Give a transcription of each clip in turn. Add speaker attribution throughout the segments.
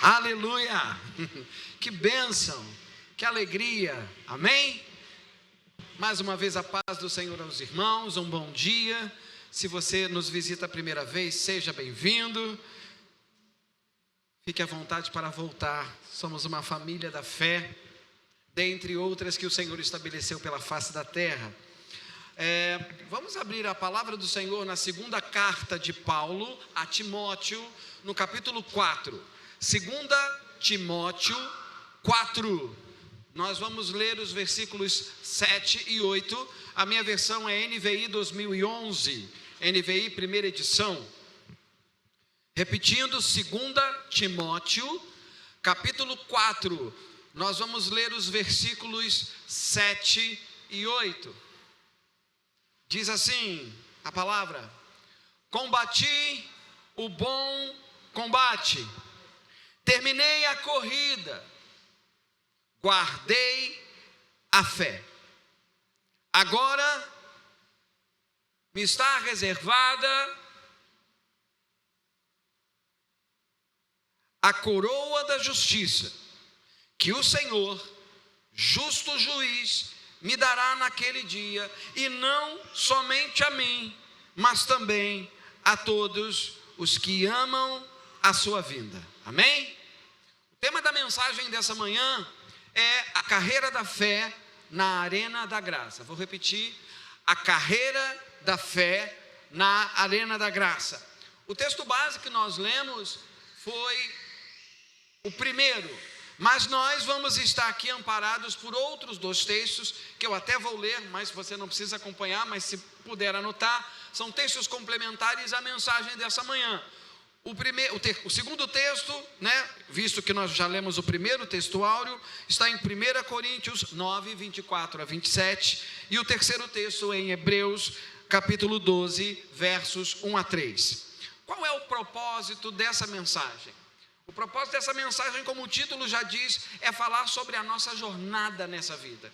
Speaker 1: Aleluia! Que bênção, que alegria, amém? Mais uma vez a paz do Senhor aos irmãos, um bom dia. Se você nos visita a primeira vez, seja bem-vindo. Fique à vontade para voltar. Somos uma família da fé, dentre outras que o Senhor estabeleceu pela face da terra. Vamos abrir a palavra do Senhor na segunda carta de Paulo a Timóteo, no capítulo 4. 2 Timóteo 4. Nós vamos ler os versículos 7 e 8. A minha versão é NVI 2011, NVI primeira edição. Repetindo, 2 Timóteo, capítulo 4. Nós vamos ler os versículos 7 e 8. Diz assim a palavra: combati o bom combate, terminei a corrida, guardei a fé. Agora me está reservada a coroa da justiça, que o Senhor, justo juiz, me dará naquele dia, e não somente a mim, mas também a todos os que amam a sua vinda. Amém? O tema da mensagem dessa manhã é a carreira da fé na arena da graça. Vou repetir: a carreira da fé na arena da graça. O texto base que nós lemos foi o primeiro, mas nós vamos estar aqui amparados por outros dois textos, que eu até vou ler, mas você não precisa acompanhar, mas se puder anotar, são textos complementares à mensagem dessa manhã. O segundo texto, visto que nós já lemos o primeiro texto áureo, está em 1 Coríntios 9, 24 a 27, e o terceiro texto em Hebreus, capítulo 12, versos 1 a 3. Qual é o propósito dessa mensagem? O propósito dessa mensagem, como o título já diz, é falar sobre a nossa jornada nessa vida,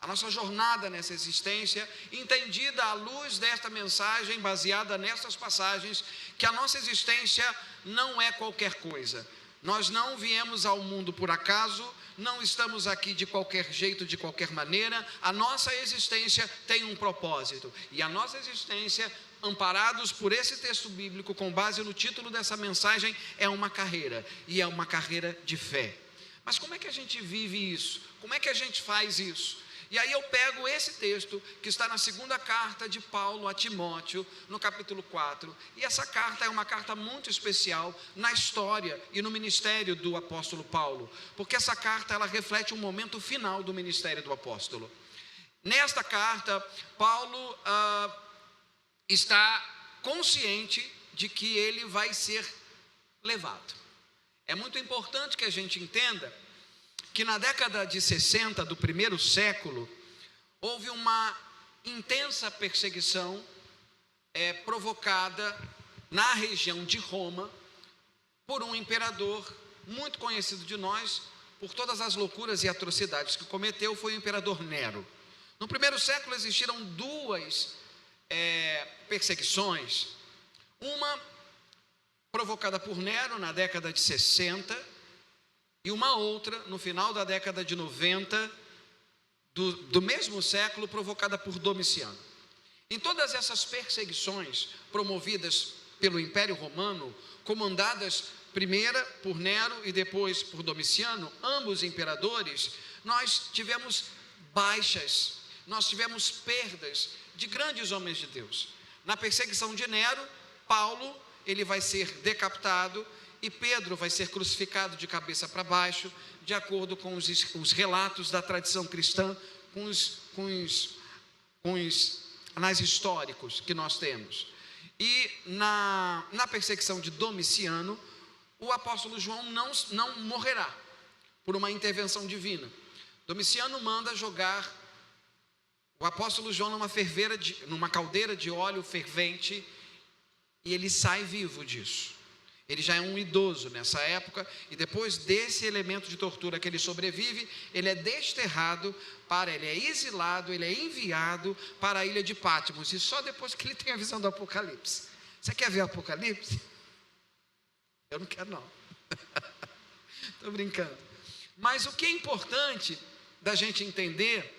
Speaker 1: a nossa jornada nessa existência, entendida à luz desta mensagem, baseada nessas passagens, que a nossa existência não é qualquer coisa. Nós não viemos ao mundo por acaso, não estamos aqui de qualquer jeito, de qualquer maneira. A nossa existência tem um propósito, e a nossa existência, amparados por esse texto bíblico, com base no título dessa mensagem, é uma carreira, e é uma carreira de fé. Mas como é que a gente vive isso? Como é que a gente faz isso? E aí eu pego esse texto que está na segunda carta de Paulo a Timóteo, no capítulo 4, e essa carta é uma carta muito especial na história e no ministério do apóstolo Paulo, porque essa carta ela reflete um momento final do ministério do apóstolo. Nesta carta, Paulo está consciente de que ele vai ser levado. É muito importante que a gente entenda que na década de 60 do primeiro século, houve uma intensa perseguição provocada na região de Roma, por um imperador muito conhecido de nós, por todas as loucuras e atrocidades que cometeu, foi o imperador Nero. No primeiro século existiram duas perseguições, uma provocada por Nero na década de 60, e uma outra no final da década de 90 do mesmo século, provocada por Domiciano. Em todas essas perseguições promovidas pelo Império Romano, comandadas primeira por Nero e depois por Domiciano, ambos imperadores, nós tivemos baixas, nós tivemos perdas de grandes homens de Deus. Na perseguição de Nero, Paulo ele vai ser decapitado, e Pedro vai ser crucificado de cabeça para baixo, de acordo com os relatos da tradição cristã, com os anais históricos que nós temos. E na perseguição de Domiciano, o apóstolo João não morrerá por uma intervenção divina. Domiciano manda jogar o apóstolo João numa caldeira de óleo fervente, e ele sai vivo disso. Ele já é um idoso nessa época, e depois desse elemento de tortura que ele sobrevive, ele é desterrado, ele é exilado, ele é enviado para a ilha de Patmos, e só depois que ele tem a visão do Apocalipse. Você quer ver o Apocalipse? Eu não quero não. Estou brincando. Mas o que é importante da gente entender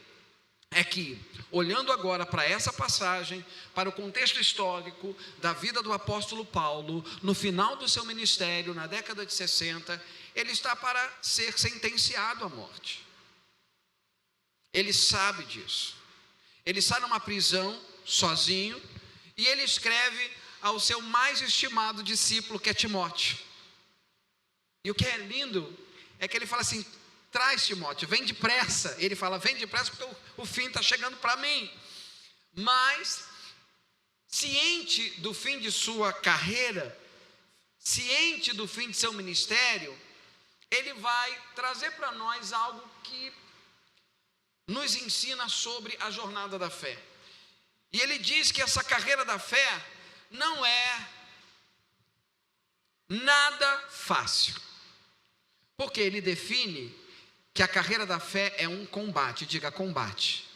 Speaker 1: é que, olhando agora para essa passagem, para o contexto histórico da vida do apóstolo Paulo, no final do seu ministério, na década de 60, ele está para ser sentenciado à morte. Ele sabe disso. Ele está numa prisão, sozinho, e ele escreve ao seu mais estimado discípulo, que é Timóteo. E o que é lindo é que ele fala assim: traz Timóteo, vem depressa. Ele fala: vem depressa porque o fim está chegando para mim. Mas, ciente do fim de sua carreira, ciente do fim de seu ministério, ele vai trazer para nós algo que nos ensina sobre a jornada da fé. E ele diz que essa carreira da fé não é nada fácil, porque ele define que a carreira da fé é um combate. Diga: combate.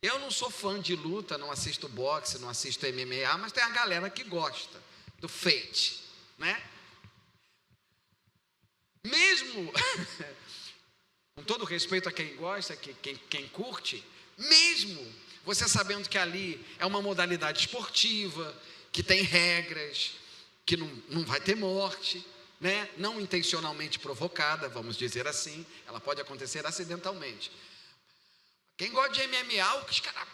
Speaker 1: Eu não sou fã de luta, não assisto boxe, não assisto MMA, mas tem a galera que gosta do fight, né? Mesmo com todo respeito a quem gosta, quem curte, mesmo você sabendo que ali é uma modalidade esportiva, que tem regras, que não vai ter morte, né? Não intencionalmente provocada, vamos dizer assim, ela pode acontecer acidentalmente. Quem gosta de MMA, os caras,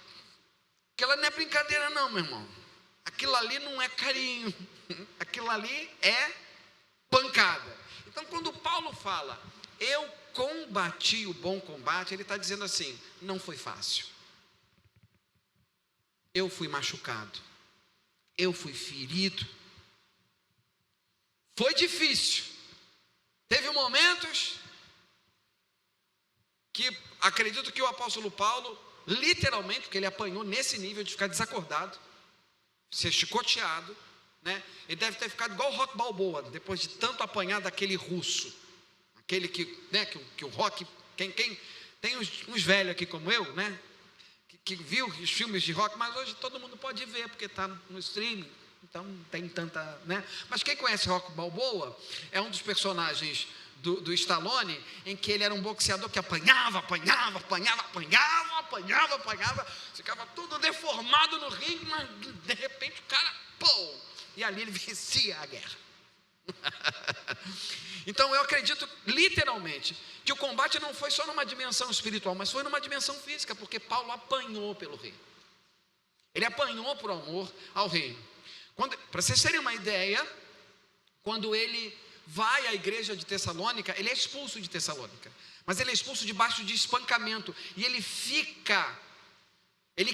Speaker 1: aquilo não é brincadeira não, meu irmão. Aquilo ali não é carinho, aquilo ali é pancada. Então, quando Paulo fala: eu combati o bom combate, ele está dizendo assim: não foi fácil. Eu fui machucado, eu fui ferido, foi difícil. Teve momentos que acredito que o apóstolo Paulo, literalmente, porque ele apanhou nesse nível de ficar desacordado, ser chicoteado, né? Ele deve ter ficado igual o Rock Balboa, depois de tanto apanhar daquele russo, aquele que, né, que o Rock, quem tem uns velhos aqui como eu, né, que viu os filmes de rock, mas hoje todo mundo pode ver, porque está no streaming, então não tem tanta, né? Mas quem conhece Rock Balboa, é um dos personagens do Stallone, em que ele era um boxeador que apanhava, ficava todo deformado no ringue, mas de repente o cara, pô, e ali ele vencia a guerra. Então eu acredito literalmente que o combate não foi só numa dimensão espiritual, mas foi numa dimensão física, porque Paulo apanhou pelo reino. Ele apanhou por amor ao reino. Para vocês terem uma ideia, quando ele vai à igreja de Tessalônica, ele é expulso de Tessalônica, mas ele é expulso debaixo de espancamento, e ele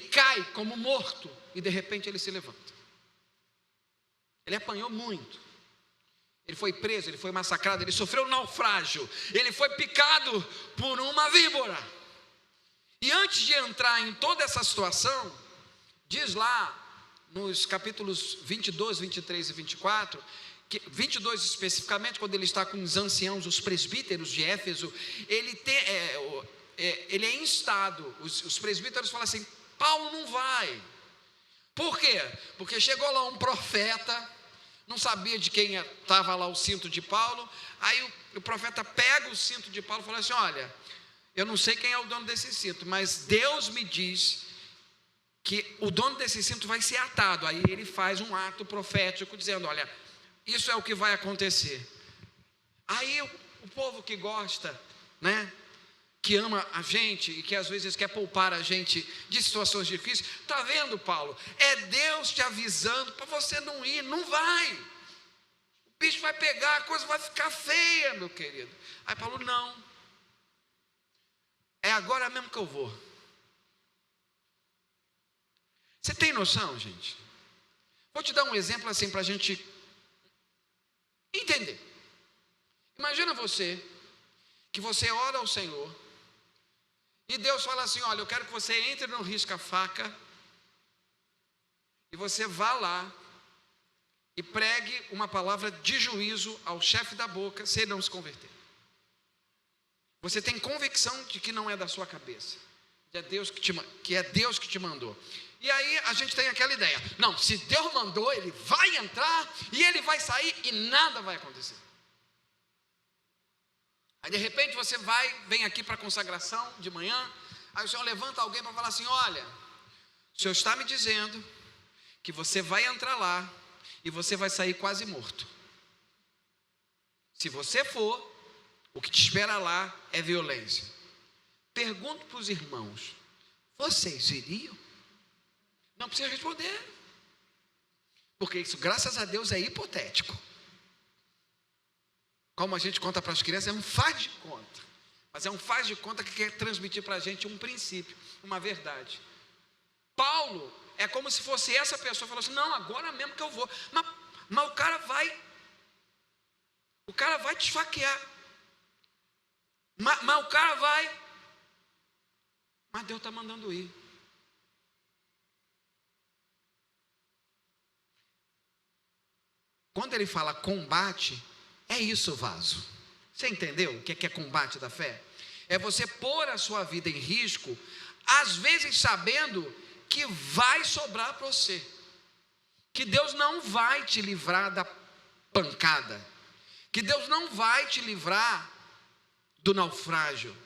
Speaker 1: cai como morto, e de repente ele se levanta. Ele apanhou muito. Ele foi preso, ele foi massacrado, ele sofreu um naufrágio, ele foi picado por uma víbora. E antes de entrar em toda essa situação, diz lá nos capítulos 22, 23 e 24, 22 especificamente, quando ele está com os anciãos, os presbíteros de Éfeso, ele é instado, os presbíteros falam assim: Paulo não vai. Por quê? Porque chegou lá um profeta, não sabia de quem estava lá o cinto de Paulo. Aí o profeta pega o cinto de Paulo e fala assim: olha, eu não sei quem é o dono desse cinto, mas Deus me diz que o dono desse cinto vai ser atado. Aí ele faz um ato profético dizendo: olha, isso é o que vai acontecer. Aí o povo que gosta, né, que ama a gente e que às vezes quer poupar a gente de situações difíceis, está vendo, Paulo? É Deus te avisando para você não ir. Não vai, o bicho vai pegar, a coisa vai ficar feia, meu querido. Aí Paulo: não, é agora mesmo que eu vou. Você tem noção, gente? Vou te dar um exemplo assim para a gente entender. Imagina que você ora ao Senhor, e Deus fala assim: olha, eu quero que você entre no risca-faca, e você vá lá e pregue uma palavra de juízo ao chefe da boca, se ele não se converter. Você tem convicção de que não é da sua cabeça, que é Deus que te mandou. E aí a gente tem aquela ideia: não, se Deus mandou, ele vai entrar e ele vai sair e nada vai acontecer. Aí de repente você vem aqui para a consagração de manhã, aí o Senhor levanta alguém para falar assim: olha, o Senhor está me dizendo que você vai entrar lá e você vai sair quase morto. Se você for, o que te espera lá é violência. Pergunto para os irmãos: vocês iriam? Não precisa responder, porque isso, graças a Deus, é hipotético. Como a gente conta para as crianças, é um faz de conta. Mas é um faz de conta que quer transmitir para a gente um princípio, uma verdade. Paulo é como se fosse essa pessoa, falou assim: não, agora mesmo que eu vou. Mas o cara vai te esfaquear. Mas o cara vai. Mas Deus está mandando ir. Quando ele fala combate, é isso, vaso. Você entendeu o que é combate da fé? É você pôr a sua vida em risco, às vezes sabendo que vai sobrar para você, que Deus não vai te livrar da pancada, que Deus não vai te livrar do naufrágio,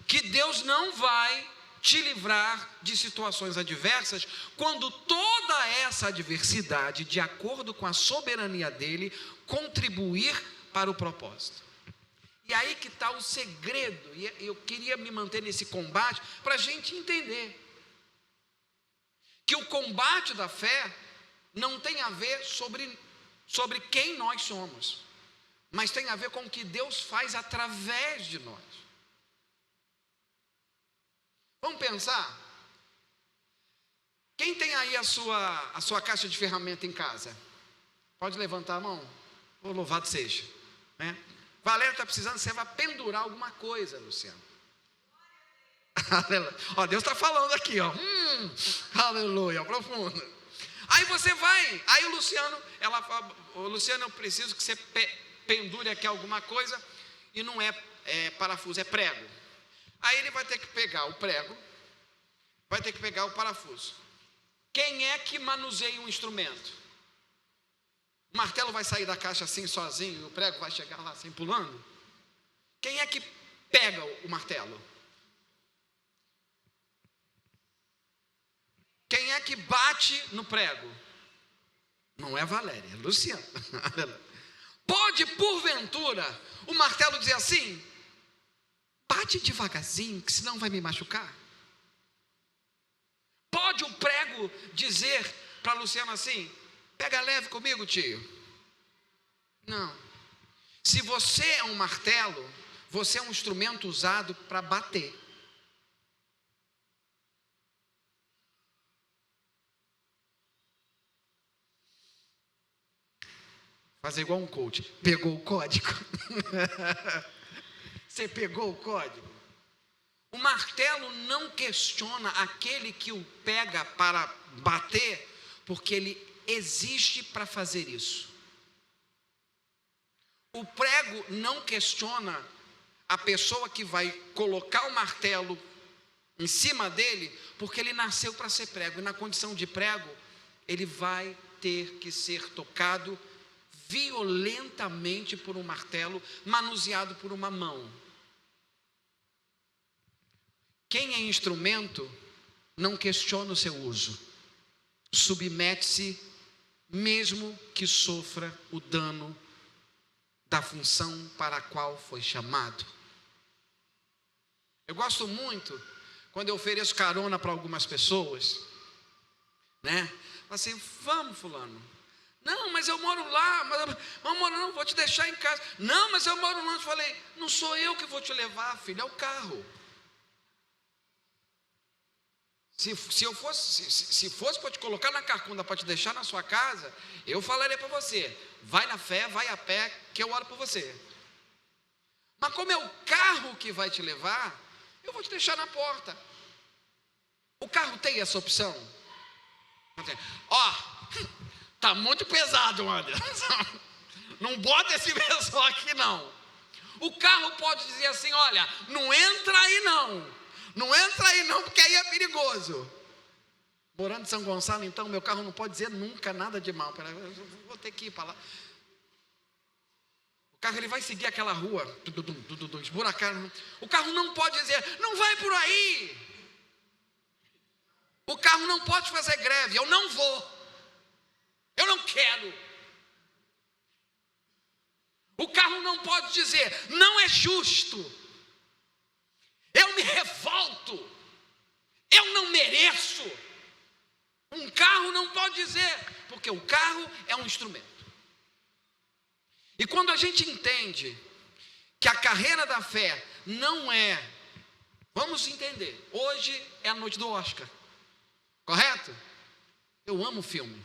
Speaker 1: que Deus não vai te livrar de situações adversas, quando toda essa adversidade, de acordo com a soberania dele, contribuir para o propósito. E aí que está o segredo, e eu queria me manter nesse combate, para a gente entender, que o combate da fé não tem a ver sobre quem nós somos, mas tem a ver com o que Deus faz através de nós. Vamos pensar? Quem tem aí a sua caixa de ferramenta em casa? Pode levantar a mão? Oh, louvado seja, né? Valério está precisando, você vai pendurar alguma coisa, Luciano. Ó, Deus está falando aqui, ó. Aleluia, profundo. Aí você vai, aí o Luciano, ela fala: Luciano, eu preciso que você pendure aqui alguma coisa, e não é parafuso, é prego. Aí ele vai ter que pegar o prego, vai ter que pegar o parafuso. Quem é que manuseia um instrumento? O martelo vai sair da caixa assim sozinho, e o prego vai chegar lá assim pulando? Quem é que pega o martelo? Quem é que bate no prego? Não é Valéria, é Luciano. Pode, porventura, o martelo dizer assim: bate devagarzinho, que senão vai me machucar? Pode o prego dizer para Luciano assim: pega leve comigo, tio? Não. Se você é um martelo, você é um instrumento usado para bater. Fazer igual um coach. Pegou o código? Você pegou o código? O martelo não questiona aquele que o pega para bater, porque ele existe para fazer isso. O prego não questiona a pessoa que vai colocar o martelo em cima dele, porque ele nasceu para ser prego, e na condição de prego, ele vai ter que ser tocado violentamente por um martelo, manuseado por uma mão. Quem é instrumento não questiona o seu uso, submete-se, mesmo que sofra o dano da função para a qual foi chamado. Eu gosto muito quando eu ofereço carona para algumas pessoas, né? Assim: vamos, fulano. Não, mas eu moro lá. Não, vou te deixar em casa. Não, mas eu moro longe. Eu falei: não sou eu que vou te levar, filho, é o carro. Se fosse para te colocar na carcunda, para te deixar na sua casa, eu falaria para você: vai na fé, vai a pé, que eu oro por você. Mas como é o carro que vai te levar, eu vou te deixar na porta. O carro tem essa opção? Ó, tá muito pesado, Anderson. Não bota esse pessoal aqui não. O carro pode dizer assim: olha, não entra aí não. Não entra aí não, porque aí é perigoso. Morando em São Gonçalo, então, meu carro não pode dizer nunca nada de mal. Eu vou ter que ir para lá. carro ele vai seguir aquela rua, esburacado. O carro não pode dizer, não vai por aí. O carro não pode fazer greve, eu não vou. Eu não quero. O carro não pode dizer, não é justo. Eu me revolto. Eu não mereço. Um carro não pode dizer, porque o carro é um instrumento. E quando a gente entende que a carreira da fé não é, vamos entender, hoje é a noite do Oscar, correto? Eu amo filme,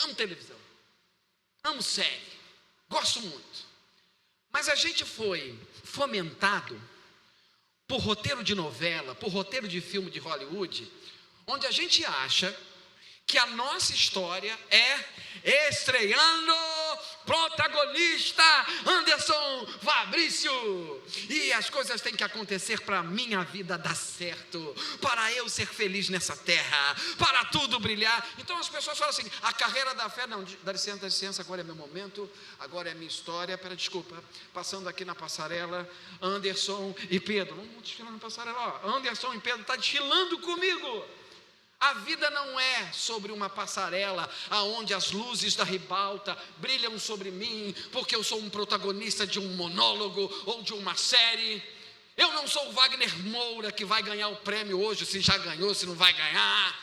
Speaker 1: amo televisão, amo série, gosto muito. Mas a gente foi fomentado por roteiro de novela, por roteiro de filme de Hollywood, onde a gente acha que a nossa história é estreando protagonista Anderson Fabrício, e as coisas têm que acontecer para a minha vida dar certo, para eu ser feliz nessa terra, para tudo brilhar. Então as pessoas falam assim, a carreira da fé, não, dá licença, agora é meu momento, agora é minha história, desculpa, passando aqui na passarela, Anderson e Pedro, vamos desfilar na passarela, ó, Anderson e Pedro está desfilando comigo. A vida não é sobre uma passarela aonde as luzes da ribalta brilham sobre mim, porque eu sou um protagonista de um monólogo ou de uma série. Eu não sou o Wagner Moura que vai ganhar o prêmio hoje, se já ganhou, se não vai ganhar.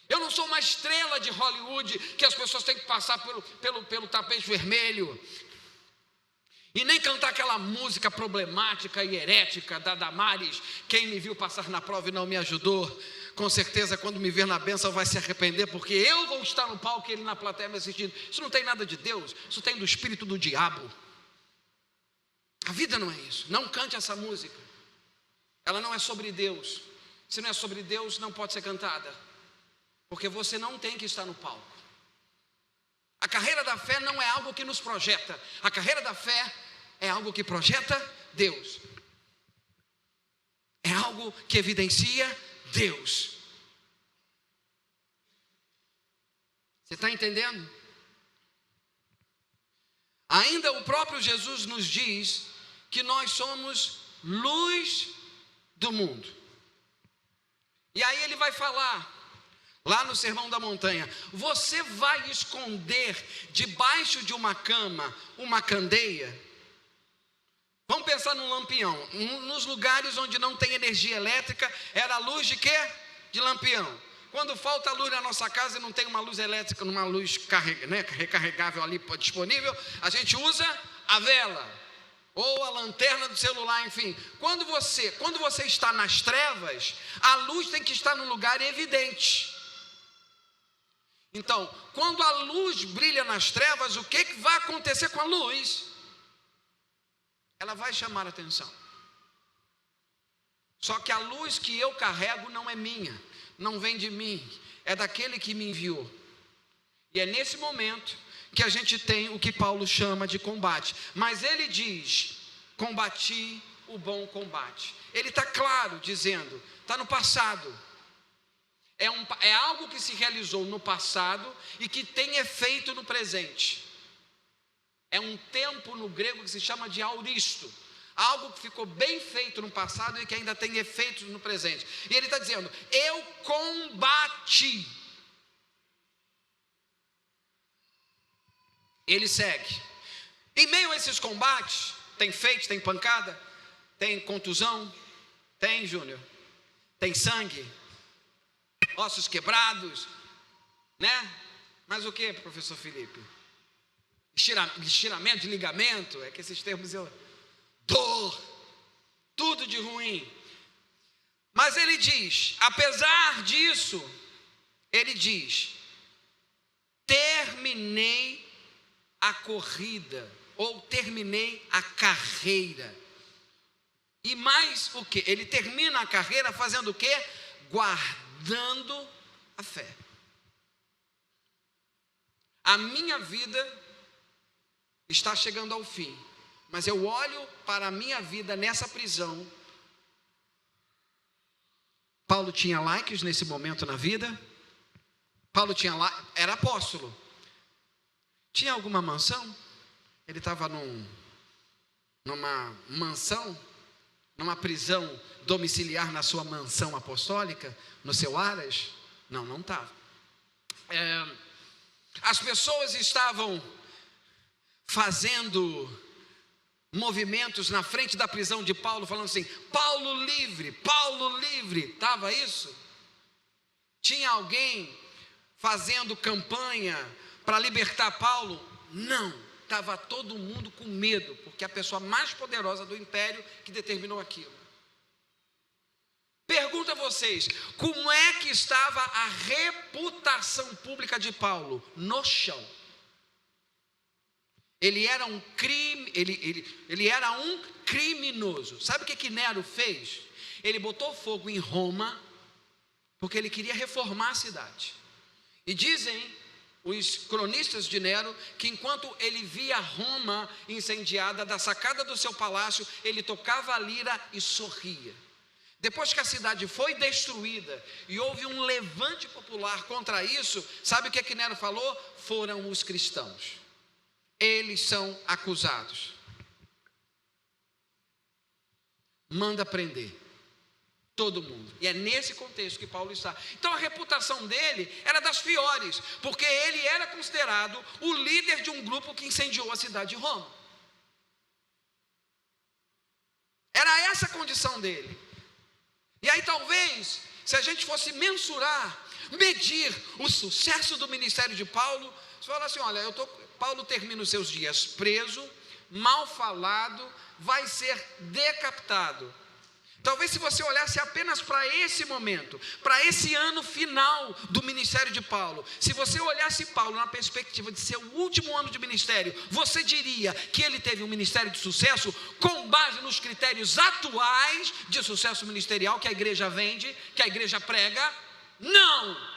Speaker 1: Eu não sou uma estrela de Hollywood que as pessoas têm que passar pelo tapete vermelho. E nem cantar aquela música problemática e herética da Damares. Quem me viu passar na prova e não me ajudou, com certeza quando me ver na bênção vai se arrepender, porque eu vou estar no palco e ele na plateia me assistindo. Isso não tem nada de Deus, isso tem do espírito do diabo. A vida não é isso. Não cante essa música. Ela não é sobre Deus. Se não é sobre Deus, não pode ser cantada, porque você não tem que estar no palco. A carreira da fé não é algo que nos projeta. A carreira da fé é algo que projeta Deus. É algo que evidencia Deus. Você está entendendo? Ainda o próprio Jesus nos diz que nós somos luz do mundo. E aí ele vai falar lá no Sermão da Montanha, você vai esconder debaixo de uma cama uma candeia? Vamos pensar num lampião. Nos lugares onde não tem energia elétrica, era a luz de quê? De lampião. Quando falta luz na nossa casa e não tem uma luz elétrica, uma luz recarregável ali disponível, a gente usa a vela ou a lanterna do celular, enfim. Quando você está nas trevas, a luz tem que estar num lugar evidente. Então, quando a luz brilha nas trevas, o que vai acontecer com a luz? Ela vai chamar a atenção. Só que a luz que eu carrego não é minha, não vem de mim, é daquele que me enviou. E é nesse momento que a gente tem o que Paulo chama de combate. Mas ele diz, combati o bom combate. Ele está claro dizendo, está no passado. É algo que se realizou no passado e que tem efeito no presente. É um tempo no grego que se chama de auristo. Algo que ficou bem feito no passado e que ainda tem efeitos no presente. E ele está dizendo, eu combati. Ele segue. Em meio a esses combates, tem feito, tem pancada, tem contusão, tem, Júnior, tem sangue, ossos quebrados, né? Mas o que, professor Felipe? Estiramento de ligamento, é que esses termos dor, tudo de ruim. Mas ele diz, apesar disso, ele diz, terminei a corrida, ou terminei a carreira. E mais o que? Ele termina a carreira fazendo o quê? Guardando a fé. A minha vida está chegando ao fim, mas eu olho para a minha vida nessa prisão. Paulo tinha likes nesse momento na vida. Paulo era apóstolo. Tinha alguma mansão? Ele estava numa mansão, numa prisão domiciliar na sua mansão apostólica, no seu Aras? Não estava. As pessoas estavam fazendo movimentos na frente da prisão de Paulo, falando assim: Paulo livre, Paulo livre. Estava isso? Tinha alguém fazendo campanha para libertar Paulo? Não. Estava todo mundo com medo, porque a pessoa mais poderosa do império que determinou aquilo. Pergunto a vocês, como é que estava a reputação pública de Paulo? No chão. Ele era um criminoso. Sabe o que Nero fez? Ele botou fogo em Roma, porque ele queria reformar a cidade. E dizem os cronistas de Nero que enquanto ele via Roma incendiada, da sacada do seu palácio, ele tocava a lira e sorria. Depois que a cidade foi destruída e houve um levante popular contra isso, sabe o que Nero falou? Foram os cristãos. Eles são acusados. Manda prender todo mundo. E é nesse contexto que Paulo está. Então a reputação dele era das piores, porque ele era considerado o líder de um grupo que incendiou a cidade de Roma. Era essa a condição dele. E aí talvez, se a gente fosse medir o sucesso do ministério de Paulo, você fala assim: olha, Paulo termina os seus dias preso, mal falado, vai ser decapitado. Talvez se você olhasse apenas para esse momento, para esse ano final do ministério de Paulo, se você olhasse Paulo na perspectiva de ser o último ano de ministério, você diria que ele teve um ministério de sucesso com base nos critérios atuais de sucesso ministerial que a igreja vende, que a igreja prega? Não!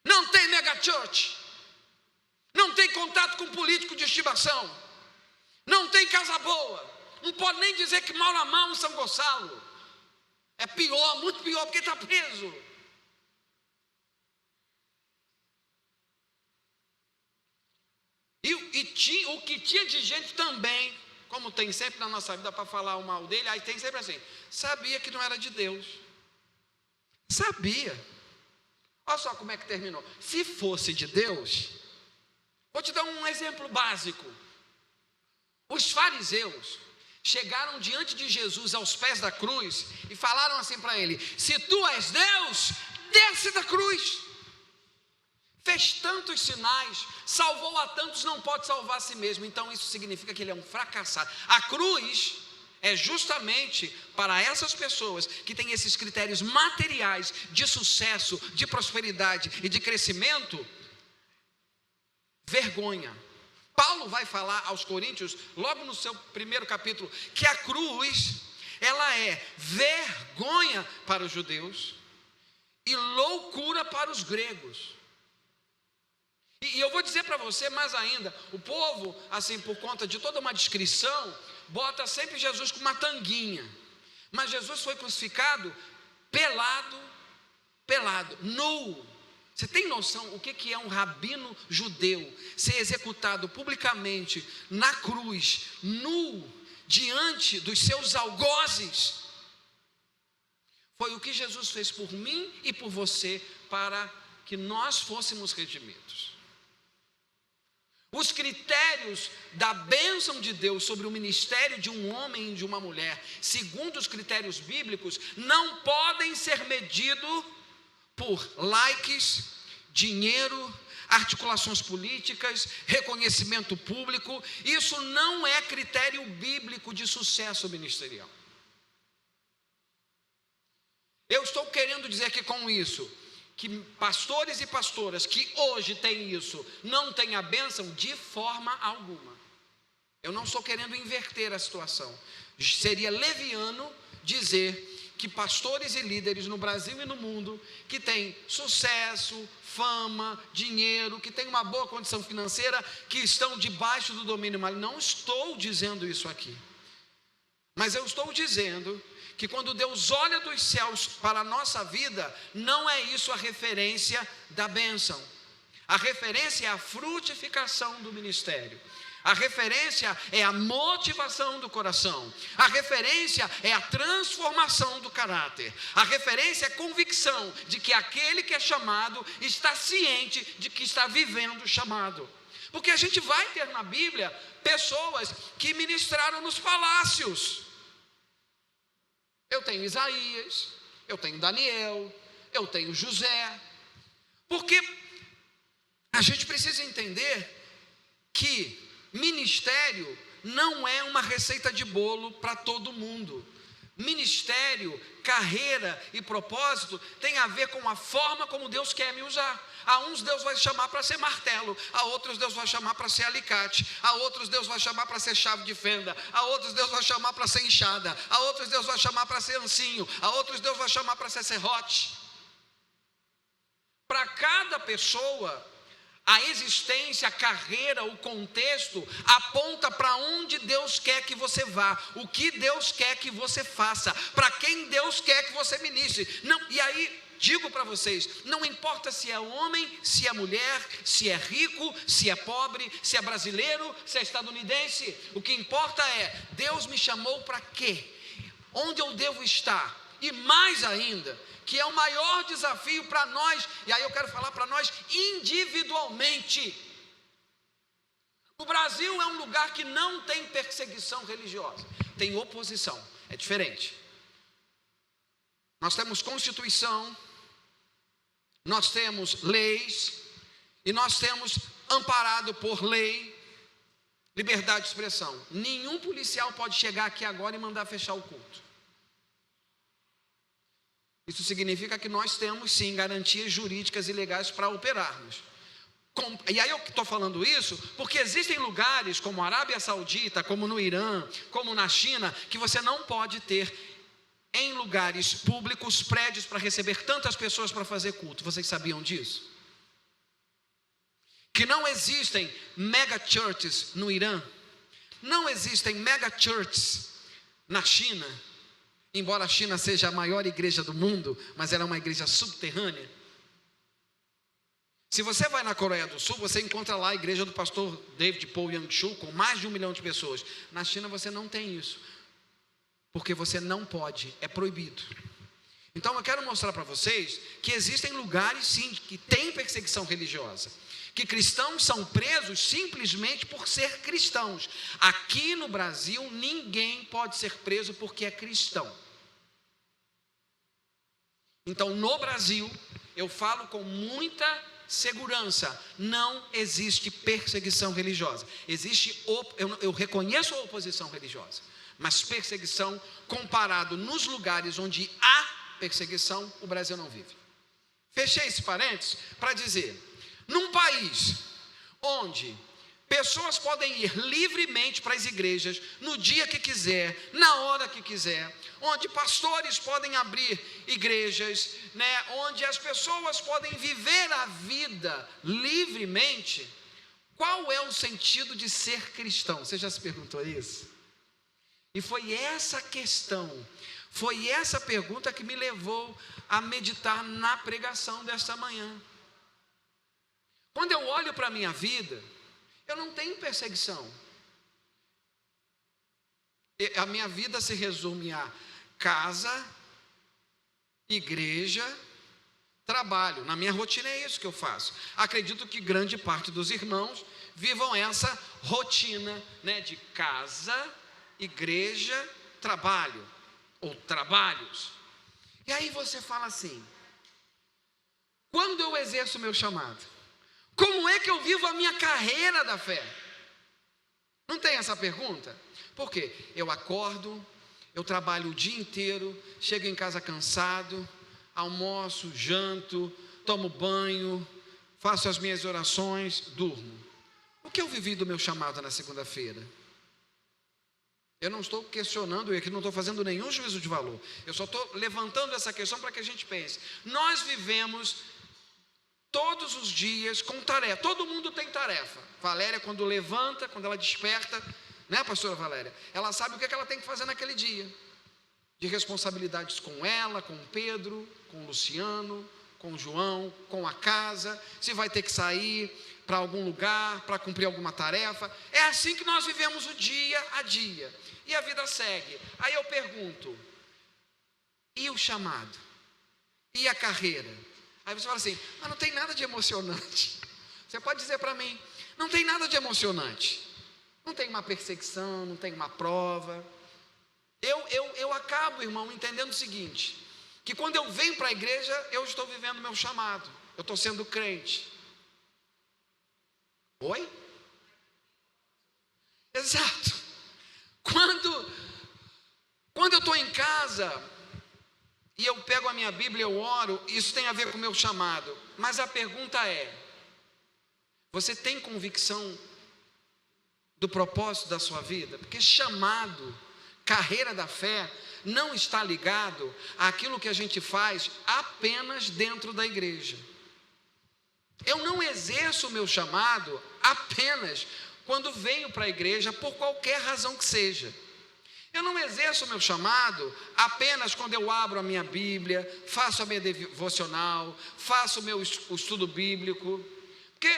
Speaker 1: Não tem mega church, não tem contato com político de estimação, não tem casa boa. Não pode nem dizer que mal a mal em São Gonçalo. É pior, muito pior, porque está preso. O que tinha de gente também, como tem sempre na nossa vida para falar o mal dele, aí tem sempre assim: sabia que não era de Deus. Sabia. Olha só como é que terminou. Se fosse de Deus, vou te dar um exemplo básico. Os fariseus chegaram diante de Jesus aos pés da cruz e falaram assim para ele: se tu és Deus, desce da cruz. Fez tantos sinais, salvou a tantos, não pode salvar a si mesmo. Então isso significa que ele é um fracassado. A cruz é justamente para essas pessoas que têm esses critérios materiais de sucesso, de prosperidade e de crescimento, vergonha. Paulo vai falar aos coríntios, logo no seu primeiro capítulo, que a cruz, ela é vergonha para os judeus e loucura para os gregos. E eu vou dizer para você mais ainda, o povo, assim, por conta de toda uma descrição, bota sempre Jesus com uma tanguinha. Mas Jesus foi crucificado pelado, nu. Você tem noção o que é um rabino judeu ser executado publicamente na cruz, nu, diante dos seus algozes? Foi o que Jesus fez por mim e por você, para que nós fôssemos redimidos. Os critérios da bênção de Deus sobre o ministério de um homem e de uma mulher, segundo os critérios bíblicos, não podem ser medidos por likes, dinheiro, articulações políticas, reconhecimento público. Isso não é critério bíblico de sucesso ministerial. Eu estou querendo dizer que com isso, que pastores e pastoras que hoje têm isso, não têm a bênção de forma alguma. Eu não estou querendo inverter a situação. Seria leviano dizer que pastores e líderes no Brasil e no mundo, que têm sucesso, fama, dinheiro, que têm uma boa condição financeira, que estão debaixo do domínio maligno. Não estou dizendo isso aqui. Mas eu estou dizendo que quando Deus olha dos céus para a nossa vida, não é isso a referência da bênção. A referência é a frutificação do ministério. A referência é a motivação do coração. A referência é a transformação do caráter. A referência é a convicção de que aquele que é chamado está ciente de que está vivendo o chamado. Porque a gente vai ter na Bíblia pessoas que ministraram nos palácios. Eu tenho Isaías, eu tenho Daniel, eu tenho José. Porque a gente precisa entender que ministério não é uma receita de bolo para todo mundo. Ministério, carreira e propósito tem a ver com a forma como Deus quer me usar. A uns Deus vai chamar para ser martelo, a outros Deus vai chamar para ser alicate, a outros Deus vai chamar para ser chave de fenda, a outros Deus vai chamar para ser enxada, a outros Deus vai chamar para ser ancinho, a outros Deus vai chamar para ser serrote. Para cada pessoa, a existência, a carreira, o contexto aponta para onde Deus quer que você vá, o que Deus quer que você faça, para quem Deus quer que você ministre. Não, e aí, digo para vocês, não importa se é homem, se é mulher, se é rico, se é pobre, se é brasileiro, se é estadunidense, o que importa é, Deus me chamou para quê? Onde eu devo estar? E mais ainda, que é o maior desafio para nós, e aí eu quero falar para nós individualmente. O Brasil é um lugar que não tem perseguição religiosa, tem oposição, é diferente. Nós temos Constituição, nós temos leis, e nós temos, amparado por lei, liberdade de expressão. Nenhum policial pode chegar aqui agora e mandar fechar o culto. Isso significa que nós temos sim garantias jurídicas e legais para operarmos. E aí eu estou falando isso porque existem lugares como a Arábia Saudita, como no Irã, como na China, que você não pode ter em lugares públicos prédios para receber tantas pessoas para fazer culto. Vocês sabiam disso? Que não existem mega churches no Irã, não existem mega churches na China. Embora a China seja a maior igreja do mundo, mas ela é uma igreja subterrânea. Se você vai na Coreia do Sul, você encontra lá a igreja do pastor David Paul Yang-Chu, com mais de 1 milhão de pessoas. Na China você não tem isso, porque você não pode, é proibido. Então eu quero mostrar para vocês que existem lugares sim, que tem perseguição religiosa, que cristãos são presos simplesmente por ser cristãos. Aqui no Brasil ninguém pode ser preso porque é cristão. Então, no Brasil, eu falo com muita segurança, não existe perseguição religiosa. Eu reconheço a oposição religiosa, mas perseguição, comparado nos lugares onde há perseguição, o Brasil não vive. Fechei esse parênteses para dizer, num país onde pessoas podem ir livremente para as igrejas, no dia que quiser, na hora que quiser, onde pastores podem abrir igrejas, onde as pessoas podem viver a vida livremente, qual é o sentido de ser cristão? Você já se perguntou isso? E foi essa questão, foi essa pergunta que me levou a meditar na pregação desta manhã. Quando eu olho para a minha vida, eu não tenho perseguição. A minha vida se resume a casa, igreja, trabalho. Na minha rotina é isso que eu faço. Acredito que grande parte dos irmãos vivam essa rotina, de casa, igreja, trabalho, ou trabalhos. E aí você fala assim, quando eu exerço o meu chamado, como é que eu vivo a minha carreira da fé? Não tem essa pergunta? Por quê? Eu acordo, eu trabalho o dia inteiro, chego em casa cansado, almoço, janto, tomo banho, faço as minhas orações, durmo. O que eu vivi do meu chamado na segunda-feira? Eu não estou questionando e aqui não estou fazendo nenhum juízo de valor. Eu só estou levantando essa questão para que a gente pense. Nós vivemos todos os dias com tarefa, todo mundo tem tarefa. Valéria, quando levanta, quando ela desperta, pastora Valéria? Ela sabe o que ela tem que fazer naquele dia, de responsabilidades com ela, com Pedro, com Luciano, com João, com a casa, se vai ter que sair para algum lugar, para cumprir alguma tarefa. É assim que nós vivemos o dia a dia, e a vida segue. Aí eu pergunto, e o chamado? E a carreira? Aí você fala assim, mas não tem nada de emocionante. Você pode dizer para mim, não tem nada de emocionante. Não tem uma perseguição, não tem uma prova. Eu acabo, irmão, entendendo o seguinte, que quando eu venho para a igreja, eu estou vivendo o meu chamado. Eu estou sendo crente. Oi? Exato. Quando eu estou em casa e eu pego a minha Bíblia, eu oro, isso tem a ver com o meu chamado. Mas a pergunta é, você tem convicção do propósito da sua vida? Porque chamado, carreira da fé, não está ligado àquilo que a gente faz apenas dentro da igreja. Eu não exerço o meu chamado apenas quando venho para a igreja, por qualquer razão que seja. Eu não exerço o meu chamado apenas quando eu abro a minha Bíblia, faço a minha devocional, faço o meu estudo bíblico. Porque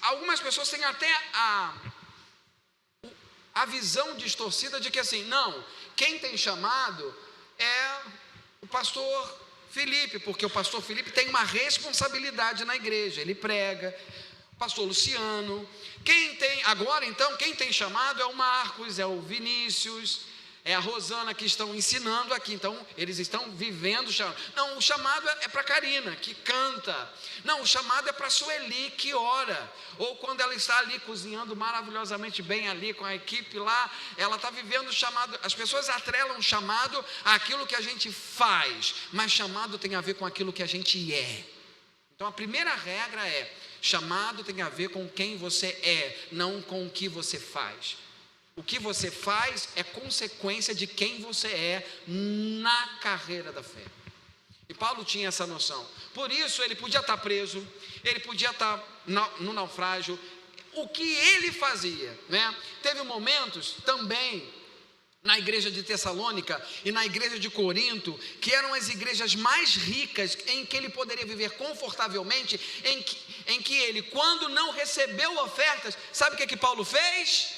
Speaker 1: algumas pessoas têm até a visão distorcida de que assim, não, quem tem chamado é o pastor Felipe, porque o pastor Felipe tem uma responsabilidade na igreja, ele prega. O pastor Luciano, quem tem chamado é o Marcos, é o Vinícius, é a Rosana, que estão ensinando aqui. Então eles estão vivendo o chamado. Não, o chamado é para Karina, que canta. Não, o chamado é para Sueli, que ora. Ou quando ela está ali cozinhando maravilhosamente bem ali com a equipe lá, ela está vivendo o chamado. As pessoas atrelam o chamado àquilo que a gente faz, mas chamado tem a ver com aquilo que a gente é. Então a primeira regra é, chamado tem a ver com quem você é, não com o que você faz. O que você faz é consequência de quem você é na carreira da fé. E Paulo tinha essa noção. Por isso ele podia estar preso, ele podia estar no naufrágio. O que ele fazia, né? Teve momentos também na igreja de Tessalônica e na igreja de Corinto, que eram as igrejas mais ricas, em que ele poderia viver confortavelmente, em que ele, quando não recebeu ofertas, sabe o que Paulo fez?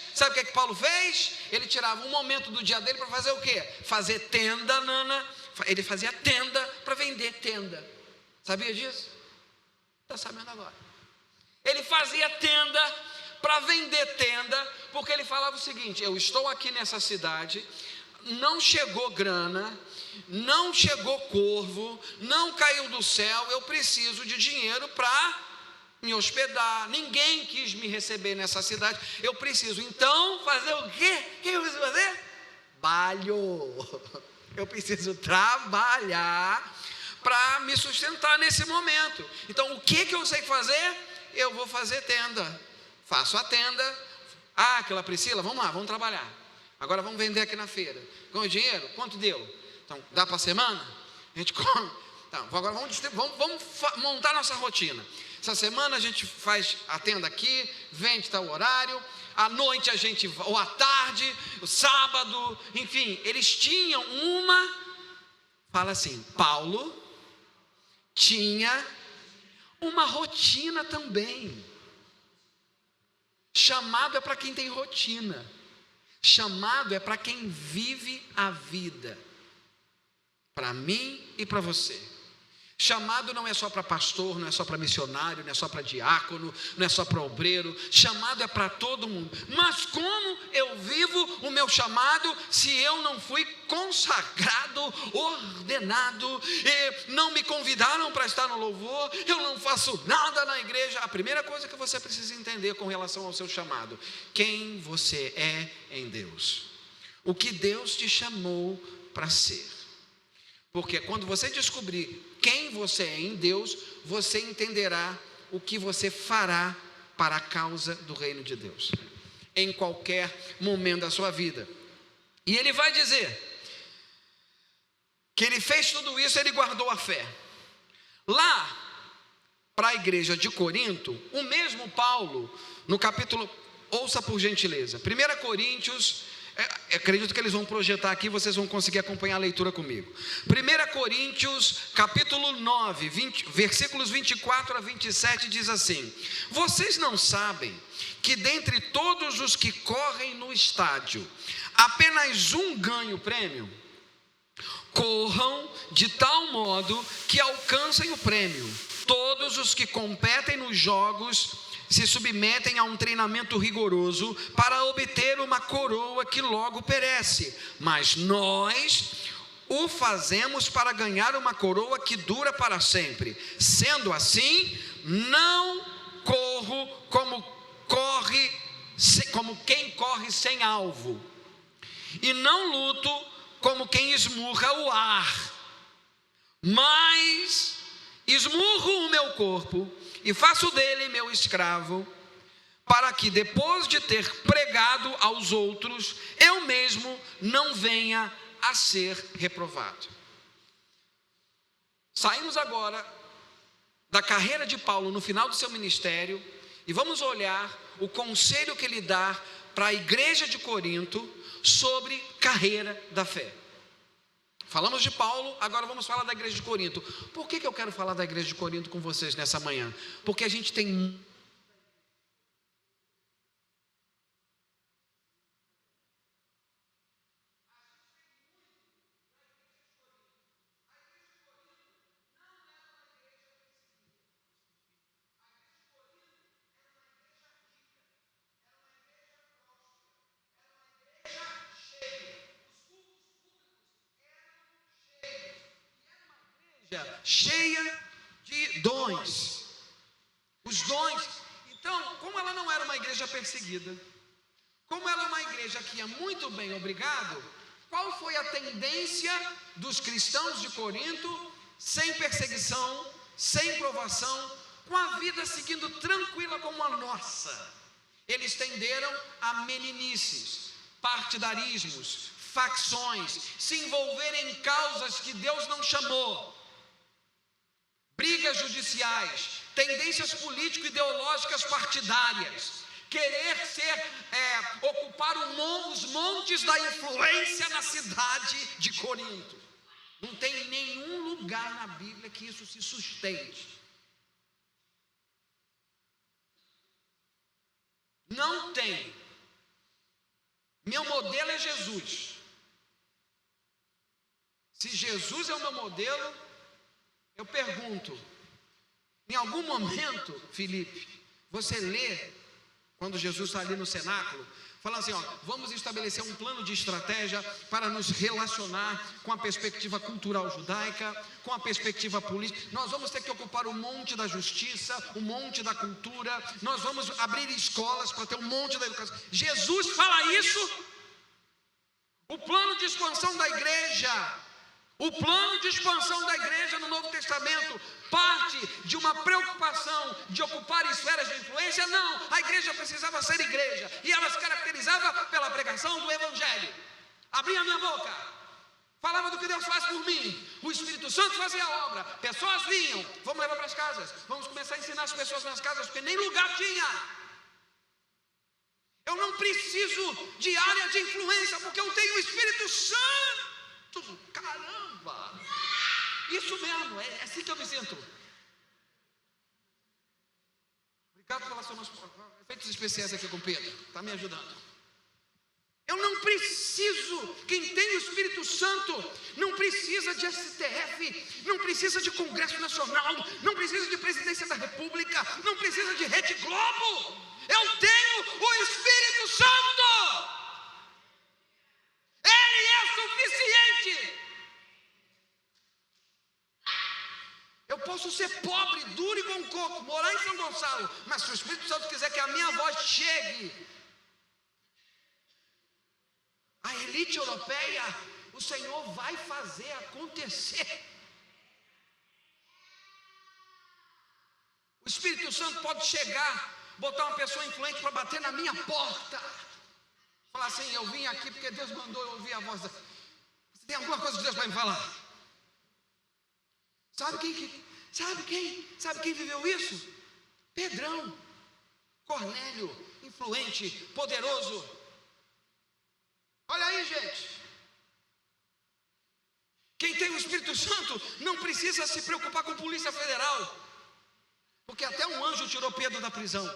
Speaker 1: Ele tirava um momento do dia dele para fazer o quê? Fazer tenda, ele fazia tenda para vender tenda. Sabia disso? Está sabendo agora. Ele fazia tenda para vender tenda, porque ele falava o seguinte: eu estou aqui nessa cidade, não chegou grana, não chegou corvo, não caiu do céu, eu preciso de dinheiro para me hospedar, ninguém quis me receber nessa cidade, eu preciso então fazer o quê? O que eu preciso fazer? Eu preciso trabalhar para me sustentar nesse momento. Então o que eu sei fazer? Eu vou fazer tenda, faço a tenda. Aquela Priscila, vamos lá, vamos trabalhar, agora vamos vender aqui na feira, com o dinheiro, quanto deu? Então dá para a semana? A gente come. Então, agora vamos montar nossa rotina. Essa semana a gente faz a tenda aqui, vende tal horário, à noite a gente, ou à tarde, o sábado, enfim, eles tinham fala assim, Paulo tinha uma rotina também. Chamado é para quem tem rotina, chamado é para quem vive a vida, para mim e para você. Chamado não é só para pastor, não é só para missionário, não é só para diácono, não é só para obreiro. Chamado é para todo mundo. Mas como eu vivo o meu chamado se eu não fui consagrado, ordenado, e não me convidaram para estar no louvor, eu não faço nada na igreja? A primeira coisa que você precisa entender com relação ao seu chamado: quem você é em Deus, o que Deus te chamou para ser. Porque quando você descobrir quem você é em Deus, você entenderá o que você fará para a causa do reino de Deus, em qualquer momento da sua vida. E ele vai dizer que ele fez tudo isso, ele guardou a fé. Lá, para a igreja de Corinto, o mesmo Paulo, no capítulo, ouça por gentileza, 1 Coríntios, Acredito que eles vão projetar aqui, vocês vão conseguir acompanhar a leitura comigo. 1 Coríntios, capítulo 9, versículos 24 a 27, diz assim: vocês não sabem que dentre todos os que correm no estádio, apenas um ganha o prêmio? Corram de tal modo que alcancem o prêmio. Todos os que competem nos jogos se submetem a um treinamento rigoroso para obter uma coroa que logo perece, mas nós o fazemos para ganhar uma coroa que dura para sempre. Sendo assim, não corro como quem corre sem alvo, e não luto como quem esmurra o ar, mas esmurro o meu corpo e faço dele meu escravo, para que depois de ter pregado aos outros, eu mesmo não venha a ser reprovado. Saímos agora da carreira de Paulo no final do seu ministério e vamos olhar o conselho que ele dá para a igreja de Corinto sobre carreira da fé. Falamos de Paulo, agora vamos falar da igreja de Corinto. Por que eu quero falar da igreja de Corinto com vocês nessa manhã? Porque a gente tem cheia de dons. Os dons. Então, como ela não era uma igreja perseguida, como ela é uma igreja que ia muito bem, obrigado, qual foi a tendência dos cristãos de Corinto, sem perseguição, sem provação, com a vida seguindo tranquila como a nossa? Eles tenderam a meninices, partidarismos, facções, se envolverem em causas que Deus não chamou, brigas judiciais, tendências político-ideológicas partidárias, querer ocupar os montes da influência na cidade de Corinto. Não tem nenhum lugar na Bíblia que isso se sustente. Não tem. Meu modelo é Jesus. Se Jesus é o meu modelo, eu pergunto, em algum momento, Felipe, você lê, quando Jesus está ali no cenáculo, fala assim, vamos estabelecer um plano de estratégia para nos relacionar com a perspectiva cultural judaica, com a perspectiva política. Nós vamos ter que ocupar o monte da justiça, o monte da cultura, nós vamos abrir escolas para ter um monte da educação. Jesus fala isso. O plano de expansão da igreja, no Novo Testamento parte de uma preocupação de ocupar esferas de influência? Não, a igreja precisava ser igreja, e ela se caracterizava pela pregação do Evangelho. Abria a minha boca, falava do que Deus faz por mim, o Espírito Santo fazia a obra, pessoas vinham, vamos levar para as casas, vamos começar a ensinar as pessoas nas casas, porque nem lugar tinha. Eu não preciso de área de influência, porque eu tenho o Espírito Santo. Caramba, isso mesmo, é assim que eu me sinto. Obrigado pelas suas efeitos especiais aqui com Pedro, está me ajudando. Eu não preciso, quem tem o Espírito Santo não precisa de STF, não precisa de Congresso Nacional, não precisa de Presidência da República, não precisa de Rede Globo. Eu tenho o Espírito Santo. Ele é suficiente. Eu posso ser pobre, duro e com coco, morar em São Gonçalo, mas se o Espírito Santo quiser que a minha voz chegue à elite europeia, o Senhor vai fazer acontecer. O Espírito Santo pode chegar, botar uma pessoa influente para bater na minha porta, falar assim, eu vim aqui porque Deus mandou eu ouvir a voz. Você tem alguma coisa que Deus vai me falar? Sabe quem viveu isso? Pedrão, Cornélio, influente, poderoso. Olha aí, gente. Quem tem o Espírito Santo não precisa se preocupar com Polícia Federal, porque até um anjo tirou Pedro da prisão.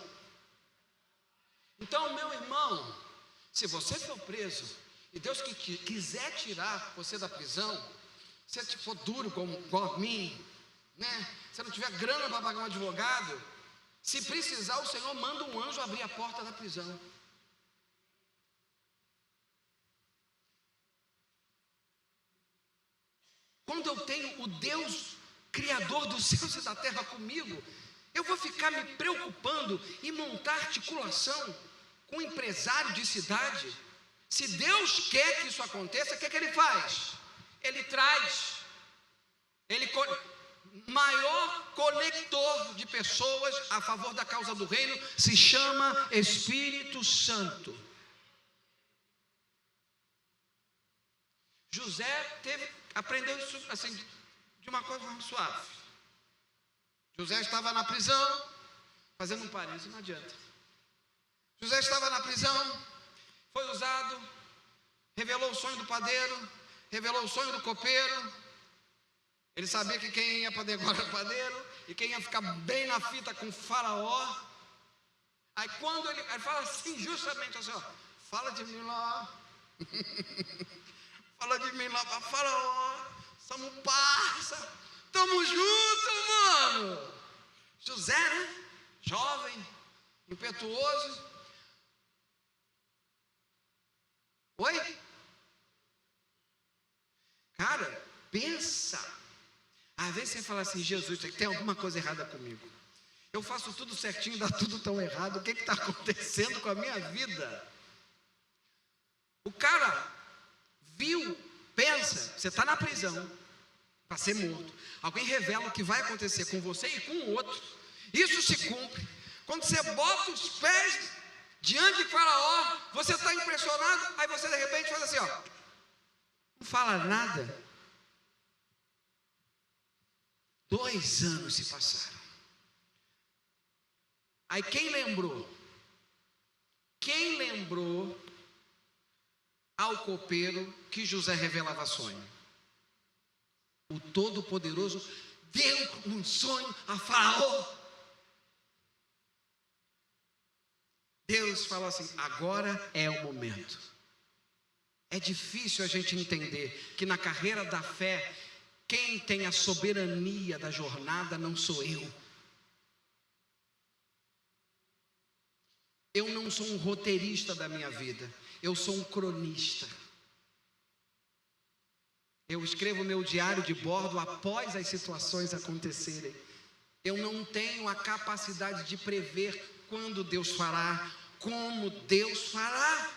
Speaker 1: Então, meu irmão, se você for preso e Deus quiser tirar você da prisão, se você for duro como a mim, né? Se não tiver grana para pagar um advogado, se precisar, o Senhor manda um anjo abrir a porta da prisão. Quando eu tenho o Deus Criador dos céus e da terra comigo, eu vou ficar me preocupando em montar articulação com um empresário de cidade? Se Deus quer que isso aconteça, o que é que Ele faz? Ele traz, maior conector de pessoas a favor da causa do reino se chama Espírito Santo. José aprendeu isso assim, de uma coisa mais suave. José estava na prisão, fazendo um parênteses, não adianta. José estava na prisão, foi usado, revelou o sonho do padeiro, revelou o sonho do copeiro. Ele sabia que quem ia para degolar era o padeiro, e quem ia ficar bem na fita com o Faraó. Aí quando ele fala assim, justamente assim, ó, fala de mim lá, fala de mim lá para Faraó, somos parça, estamos juntos, mano. José, né? Jovem, impetuoso. Oi? Cara, pensa. Às vezes você fala assim, Jesus, tem alguma coisa errada comigo. Eu faço tudo certinho, dá tudo tão errado. O que está acontecendo com a minha vida? O cara viu, pensa, você está na prisão para ser morto. Alguém revela o que vai acontecer com você e com o outro. Isso se cumpre. Quando você bota os pés diante de Faraó, você está impressionado, aí você de repente faz assim, ó, não fala nada. 2 anos se passaram. Aí quem lembrou ao copeiro que José revelava sonho? O Todo-Poderoso deu um sonho a Faraó. Deus falou assim, agora é o momento. É difícil a gente entender que na carreira da fé, quem tem a soberania da jornada não sou eu. Eu não sou um roteirista da minha vida, eu sou um cronista. Eu escrevo meu diário de bordo após as situações acontecerem. Eu não tenho a capacidade de prever quando Deus fará, como Deus fará.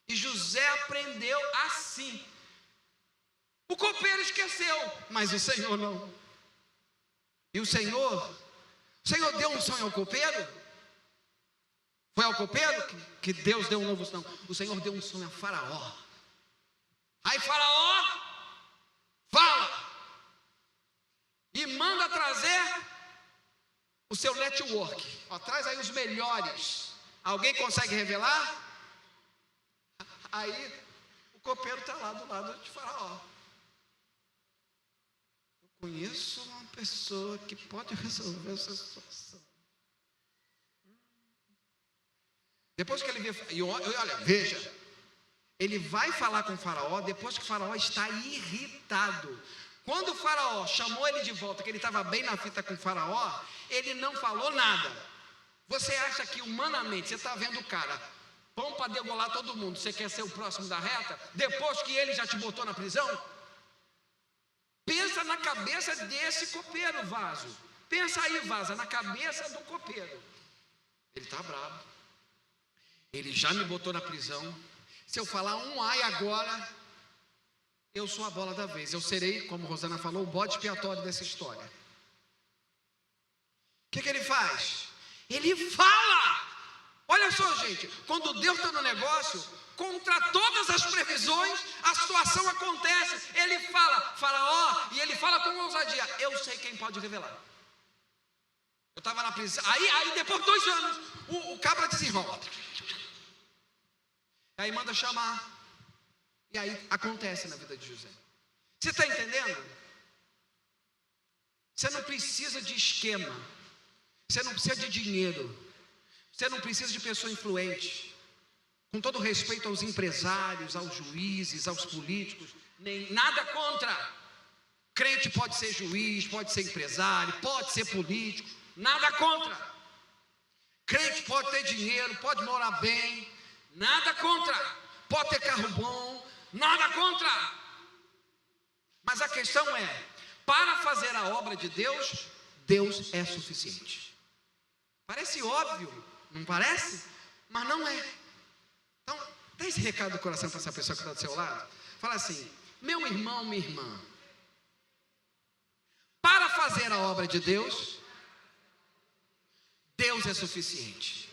Speaker 1: E José aprendeu assim. O copeiro esqueceu, mas o Senhor não. E o Senhor deu um sonho ao copeiro? Foi ao copeiro que Deus deu um novo sonho? O Senhor deu um sonho a Faraó. Aí Faraó fala e manda trazer o seu network. Ó, traz aí os melhores. Alguém consegue revelar? Aí o copeiro está lá do lado de Faraó. Eu conheço uma pessoa que pode resolver essa situação. Depois que ele vê, e olha, veja, ele vai falar com o Faraó depois que o Faraó está irritado. Quando o Faraó chamou ele de volta, que ele estava bem na fita com o Faraó, ele não falou nada. Você acha que humanamente, você está vendo o cara, pão para degolar todo mundo, você quer ser o próximo da reta, depois que ele já te botou na prisão? Pensa na cabeça desse copeiro, Vaso. Pensa aí, Vaza, na cabeça do copeiro. Ele está bravo. Ele já me botou na prisão. Se eu falar um ai agora, eu sou a bola da vez. Eu serei, como Rosana falou, o bode expiatório dessa história. O que ele faz? Ele fala. Olha só, gente, quando Deus está no negócio, contra todas as previsões, a situação acontece. Ele fala, Faraó, e ele fala com ousadia. Eu sei quem pode revelar. Eu estava na prisão. Aí depois de 2 anos, o cabra desenrola. Aí manda chamar E aí acontece na vida de José. Você está entendendo? Você não precisa de esquema, você não precisa de dinheiro, você não precisa de pessoa influente. Com todo respeito aos empresários, aos juízes, aos políticos, nem nada contra. Crente pode ser juiz, pode ser empresário, pode ser político, nada contra. Crente pode ter dinheiro, pode morar bem, nada contra. Pode ter carro bom, nada contra. Mas a questão é, para fazer a obra de Deus, Deus é suficiente. Parece óbvio, não parece? Mas não é. Então, dá esse recado do coração para essa pessoa que está do seu lado. Fala assim: meu irmão, minha irmã, para fazer a obra de Deus, Deus é suficiente.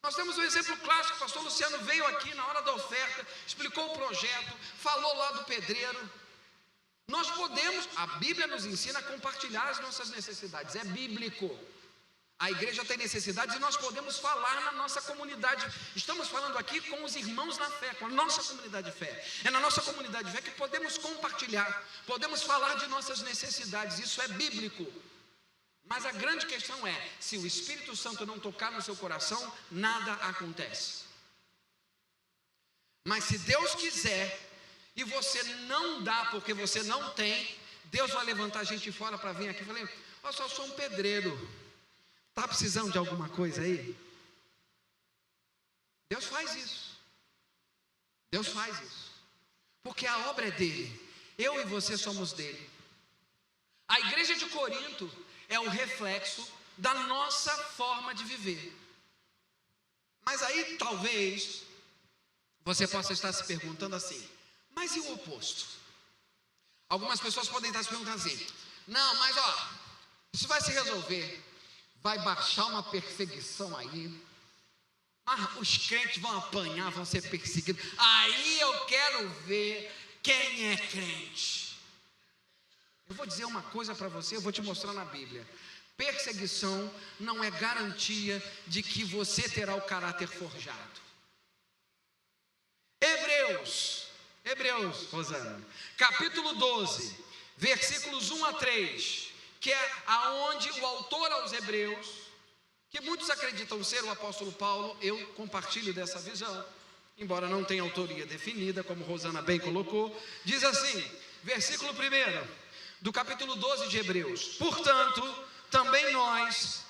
Speaker 1: Nós temos um exemplo clássico. O pastor Luciano veio aqui na hora da oferta, explicou o projeto, falou lá do pedreiro. Nós podemos, a Bíblia nos ensina a compartilhar as nossas necessidades, é bíblico. A igreja tem necessidades e nós podemos falar na nossa comunidade. Estamos falando aqui com os irmãos na fé, com a nossa comunidade de fé. É na nossa comunidade de fé que podemos compartilhar, podemos falar de nossas necessidades, isso é bíblico. Mas a grande questão é, se o Espírito Santo não tocar no seu coração, nada acontece. Mas se Deus quiser, e você não dá porque você não tem, Deus vai levantar gente fora para vir aqui e falar: eu só sou um pedreiro, está precisando de alguma coisa aí? Deus faz isso. Deus faz isso. Porque a obra é dele. Eu e você somos dele. A igreja de Corinto é o reflexo da nossa forma de viver. Mas aí talvez você possa estar se perguntando assim: mas e o oposto? Algumas pessoas podem estar se perguntando assim: não, mas isso vai se resolver. Vai baixar uma perseguição aí, os crentes vão apanhar, vão ser perseguidos. Aí eu quero ver quem é crente. Eu vou dizer uma coisa para você, eu vou te mostrar na Bíblia. Perseguição não é garantia de que você terá o caráter forjado. Hebreus, Rosana, capítulo 12, versículos 1 a 3, que é aonde o autor aos Hebreus, que muitos acreditam ser o apóstolo Paulo, eu compartilho dessa visão, embora não tenha autoria definida, como Rosana bem colocou, diz assim, versículo 1 do capítulo 12 de Hebreus: portanto, também nós,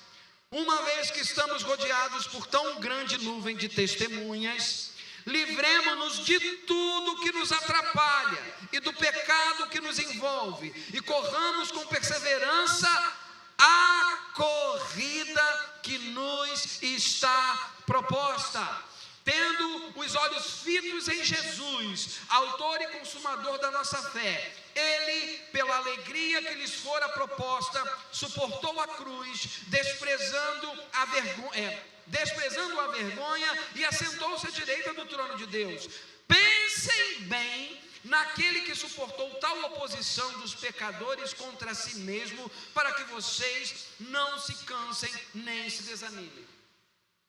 Speaker 1: uma vez que estamos rodeados por tão grande nuvem de testemunhas, livremo-nos de tudo que nos atrapalha e do pecado que nos envolve, e corramos com perseverança a corrida que nos está proposta, tendo os olhos fitos em Jesus, autor e consumador da nossa fé. Ele, pela alegria que lhes fora proposta, suportou a cruz, desprezando a vergonha, e assentou-se à direita do trono de Deus. Pensem bem naquele que suportou tal oposição dos pecadores contra si mesmo, para que vocês não se cansem nem se desanimem.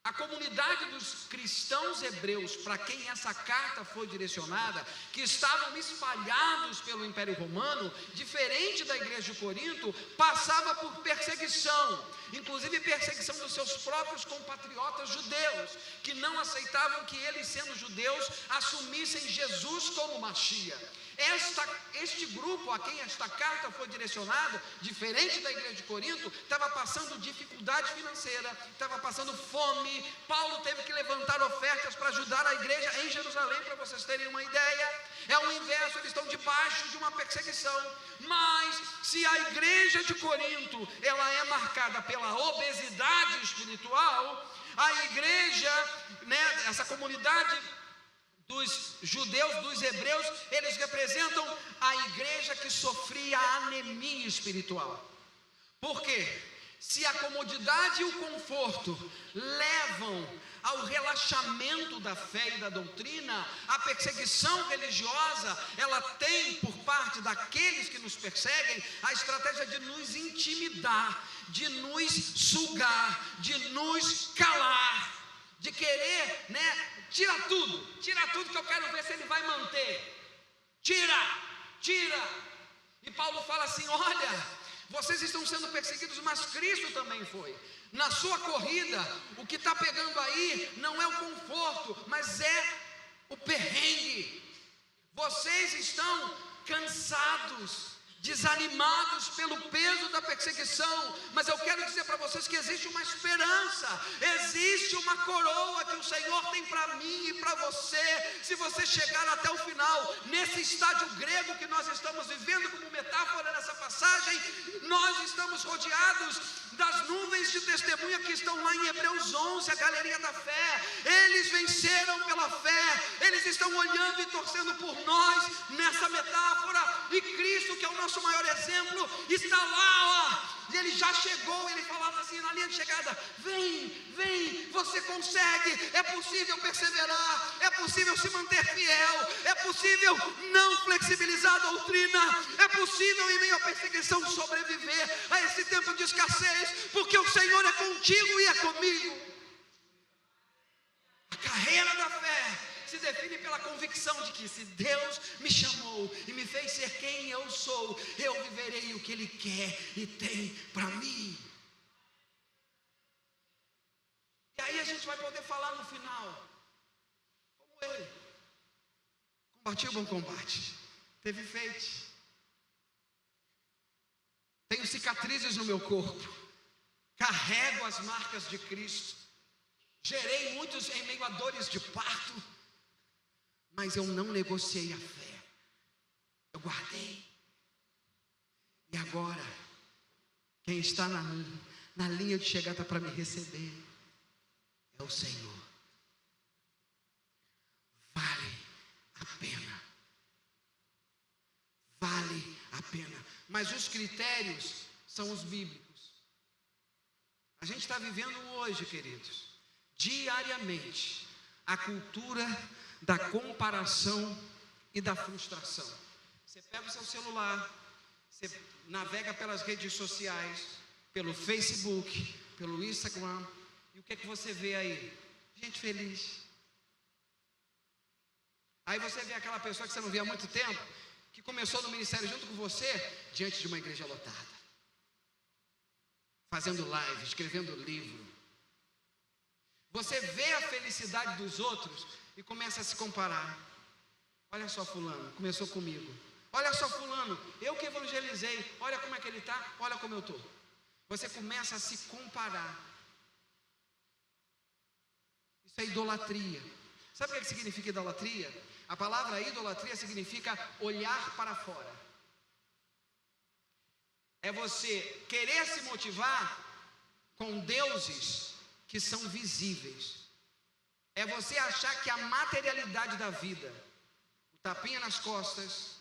Speaker 1: A comunidade dos cristãos hebreus, para quem essa carta foi direcionada, que estavam espalhados pelo Império Romano, diferente da igreja de Corinto, passava por perseguição, inclusive perseguição dos seus próprios compatriotas judeus, que não aceitavam que eles, sendo judeus, assumissem Jesus como Machia. Este grupo a quem esta carta foi direcionada, diferente da igreja de Corinto, estava passando dificuldade financeira, estava passando fome. Paulo teve que levantar ofertas para ajudar a igreja em Jerusalém, para vocês terem uma ideia. É o inverso, eles estão debaixo de uma perseguição. Mas se a igreja de Corinto, ela é marcada pela obesidade espiritual, a igreja, essa comunidade dos judeus, dos hebreus, eles representam a igreja que sofria anemia espiritual. Por quê? Se a comodidade e o conforto levam ao relaxamento da fé e da doutrina, a perseguição religiosa, ela tem por parte daqueles que nos perseguem a estratégia de nos intimidar, de nos sugar, de nos calar, de querer, tira tudo que eu quero ver se ele vai manter. Tira. E Paulo fala assim: olha, vocês estão sendo perseguidos, mas Cristo também foi. Na sua corrida, o que está pegando aí não é o conforto, mas é o perrengue. Vocês estão cansados, desanimados pelo peso da perseguição, mas eu quero dizer para vocês que existe uma esperança, existe uma coroa que o Senhor tem para mim e para você. Se você chegar até o final, nesse estádio grego que nós estamos vivendo como metáfora nessa passagem, nós estamos rodeados das nuvens de testemunha que estão lá em Hebreus 11, a galeria da fé. Eles venceram pela fé, eles estão olhando e torcendo por nós nessa metáfora, e Cristo, que é o nosso maior exemplo, está lá, ó, e ele já chegou. Ele falava assim na linha de chegada: vem, você consegue, é possível perseverar, é possível se manter fiel, é possível não flexibilizar a doutrina, é possível em meio à perseguição sobreviver a esse tempo de escassez, porque o Senhor é contigo e é comigo. A carreira da fé se define pela convicção de que se Deus me chamou e me fez ser quem eu sou, eu viverei o que Ele quer e tem para mim. E aí a gente vai poder falar no final, como ele: combati o bom combate, teve fé, tenho cicatrizes no meu corpo, carrego as marcas de Cristo, gerei muitos em meio a dores de parto, mas eu não negociei a fé, eu guardei. E agora, quem está na linha de chegada para me receber é o Senhor. Vale a pena. Vale a pena. Mas os critérios são os bíblicos. A gente está vivendo hoje, queridos, diariamente, a cultura da comparação e da frustração. Você pega o seu celular, você navega pelas redes sociais, pelo Facebook, pelo Instagram, e o que é que você vê aí? Gente feliz. Aí você vê aquela pessoa que você não via há muito tempo, que começou no ministério junto com você, diante de uma igreja lotada, fazendo live, escrevendo livro. Você vê a felicidade dos outros e começa a se comparar. Olha só fulano, começou comigo. Olha só fulano, eu que evangelizei, olha como é que ele está, olha como eu estou. Você começa a se comparar. Isso é idolatria. Sabe o que significa idolatria? A palavra idolatria significa olhar para fora. É você querer se motivar com deuses que são visíveis. É você achar que a materialidade da vida, o tapinha nas costas,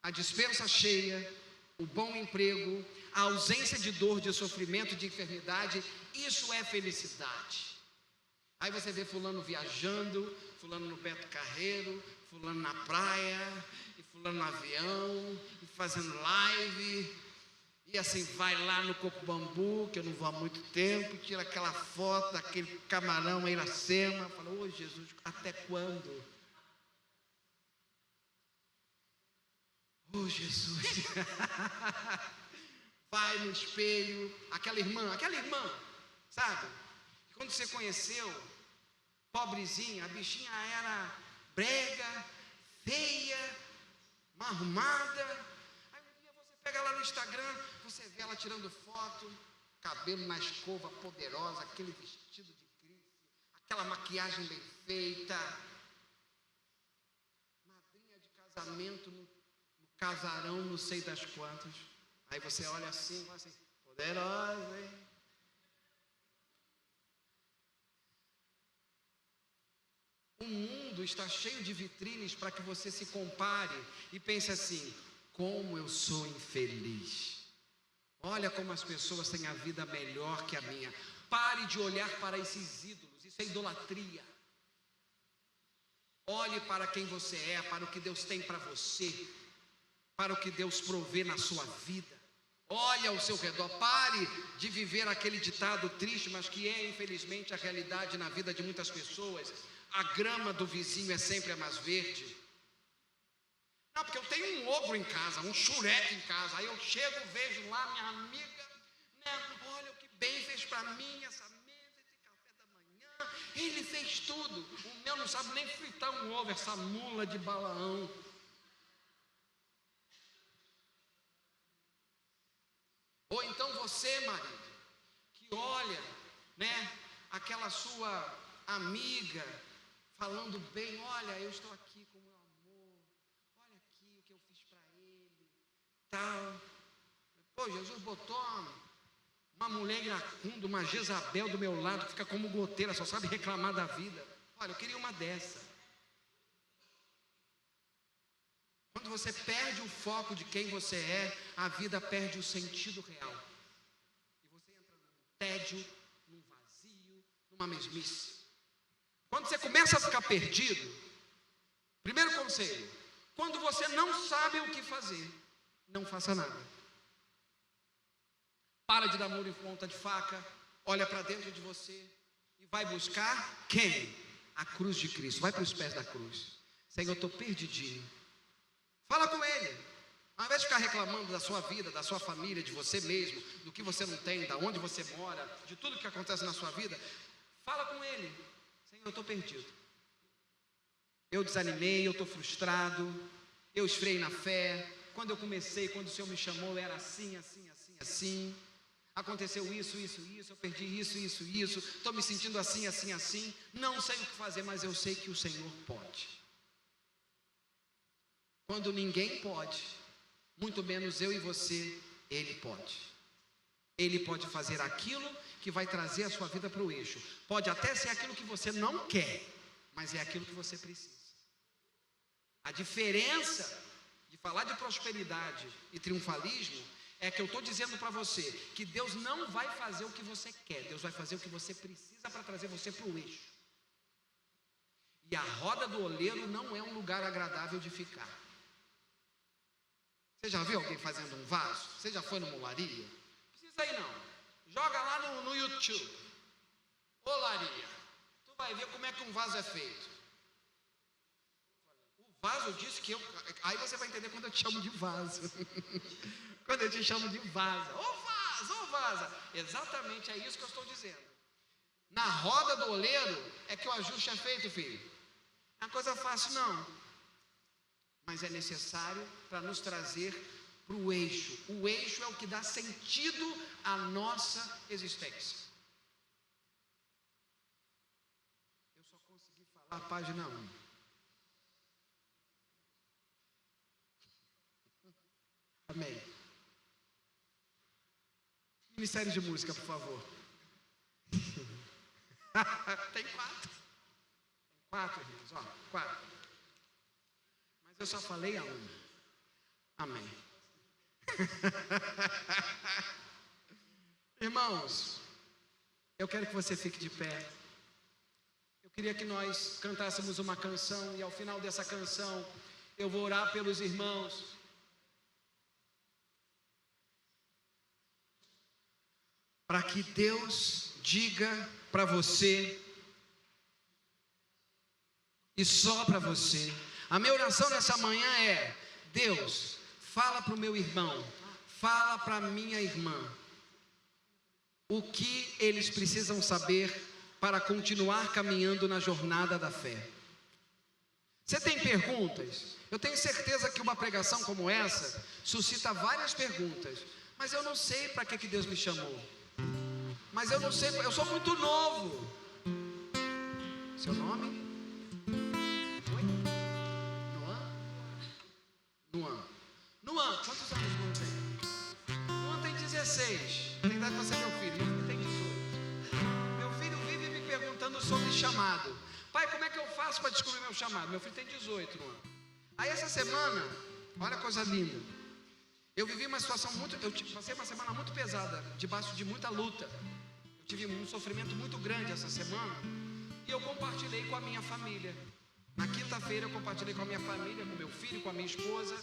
Speaker 1: a despensa cheia, o bom emprego, a ausência de dor, de sofrimento, de enfermidade, isso é felicidade. Aí você vê fulano viajando, fulano no Beto Carreiro, fulano na praia, e fulano no avião, e fazendo live. E assim, vai lá no Coco Bambu, que eu não vou há muito tempo, tira aquela foto daquele camarão aí na Iracema, fala: ô Jesus, até quando? Ô Jesus. Vai no espelho, aquela irmã, sabe? Quando você conheceu, pobrezinha, a bichinha era brega, feia, mal arrumada. Pega lá no Instagram, você vê ela tirando foto, cabelo na escova poderosa, aquele vestido de grife, aquela maquiagem bem feita, madrinha de casamento no casarão, não sei das quantas. Aí você olha assim, fala assim: poderosa, hein? O mundo está cheio de vitrines para que você se compare e pense assim: como eu sou infeliz. Olha como as pessoas têm a vida melhor que a minha. Pare de olhar para esses ídolos, isso é idolatria. Olhe para quem você é, para o que Deus tem para você, para o que Deus provê na sua vida. Olhe ao seu redor, pare de viver aquele ditado triste, mas que é infelizmente a realidade na vida de muitas pessoas. a grama do vizinho é sempre a mais verde. Não, porque eu tenho um ogro em casa, um xureque em casa. Aí eu chego, vejo lá minha amiga, né? Olha o que bem fez para mim essa mesa, esse café da manhã. Ele fez tudo. O meu não sabe nem fritar um ovo, essa mula de Balaão. Ou então você, marido, que olha, né, aquela sua amiga falando bem, olha, eu estou aqui com o meu amor, olha aqui o que eu fiz para ele, tal. Pô, Jesus botou uma mulher iracunda, uma Jezabel do meu lado, que fica como goteira, só sabe reclamar da vida. Olha, eu queria uma dessa. Quando você perde o foco de quem você é, a vida perde o sentido real. E você entra num tédio, num vazio, numa mesmice. Quando você começa a ficar perdido, primeiro conselho, quando você não sabe o que fazer, não faça nada. Para de dar murro em ponta de faca, olha para dentro de você e vai buscar quem? A cruz de Cristo. Vai para os pés da cruz. Senhor, eu estou perdidinho. Fala com Ele. Ao invés de ficar reclamando da sua vida, da sua família, de você mesmo, do que você não tem, da onde você mora, de tudo que acontece na sua vida, fala com Ele. Senhor, eu estou perdido. Eu desanimei, eu estou frustrado, eu esfriei na fé. Quando eu comecei, quando o Senhor me chamou, era assim, assim, assim, assim. Aconteceu isso, isso, isso, eu perdi isso, isso, isso. Estou me sentindo assim, assim, assim. Não sei o que fazer, mas eu sei que o Senhor pode. Quando ninguém pode, muito menos eu e você, Ele pode. Ele pode fazer aquilo que vai trazer a sua vida para o eixo. Pode até ser aquilo que você não quer, mas é aquilo que você precisa. A diferença de falar de prosperidade e triunfalismo é que eu estou dizendo para você que Deus não vai fazer o que você quer, Deus vai fazer o que você precisa para trazer você para o eixo. E a roda do oleiro não é um lugar agradável de ficar. Você já viu alguém fazendo um vaso? Você já foi numa olaria? Não precisa ir não. Joga lá no YouTube. Olaria. Tu vai ver como é que um vaso é feito. O vaso disse que eu... Aí você vai entender quando eu te chamo de vaso. Quando eu te chamo de vaza. Ô vaza, ô vaza. Exatamente é isso que eu estou dizendo. Na roda do oleiro é que o ajuste é feito, filho. Não é uma coisa fácil não. Mas é necessário para nos trazer para o eixo. O eixo é o que dá sentido à nossa existência. Eu só consegui falar a página 1. Amém. Ministério de música, por favor. Tem 4. Tem 4, irmãos, ó, 4. Eu só falei a 1. Amém. Irmãos, eu quero que você fique de pé. Eu queria que nós cantássemos uma canção e ao final dessa canção eu vou orar pelos irmãos. Para que Deus diga para você e só para você. A minha oração nessa manhã é: Deus, fala para o meu irmão, fala para a minha irmã, o que eles precisam saber para continuar caminhando na jornada da fé. Você tem perguntas? Eu tenho certeza que uma pregação como essa suscita várias perguntas, mas eu não sei para que Deus me chamou. Mas eu não sei, eu sou muito novo. Seu nome? Nuan, quantos anos Nuan tem? Nuan tem 16. Tem idade para ser meu filho. Meu filho tem 18. Meu filho vive me perguntando sobre chamado. Pai, como é que eu faço para descobrir meu chamado? Meu filho tem 18, Nuan. Aí essa semana, olha a coisa linda. Eu vivi uma situação eu passei uma semana muito pesada, debaixo de muita luta. Eu tive um sofrimento muito grande essa semana. E eu compartilhei com a minha família. Na quinta-feira eu compartilhei com a minha família, com meu filho, com a minha esposa.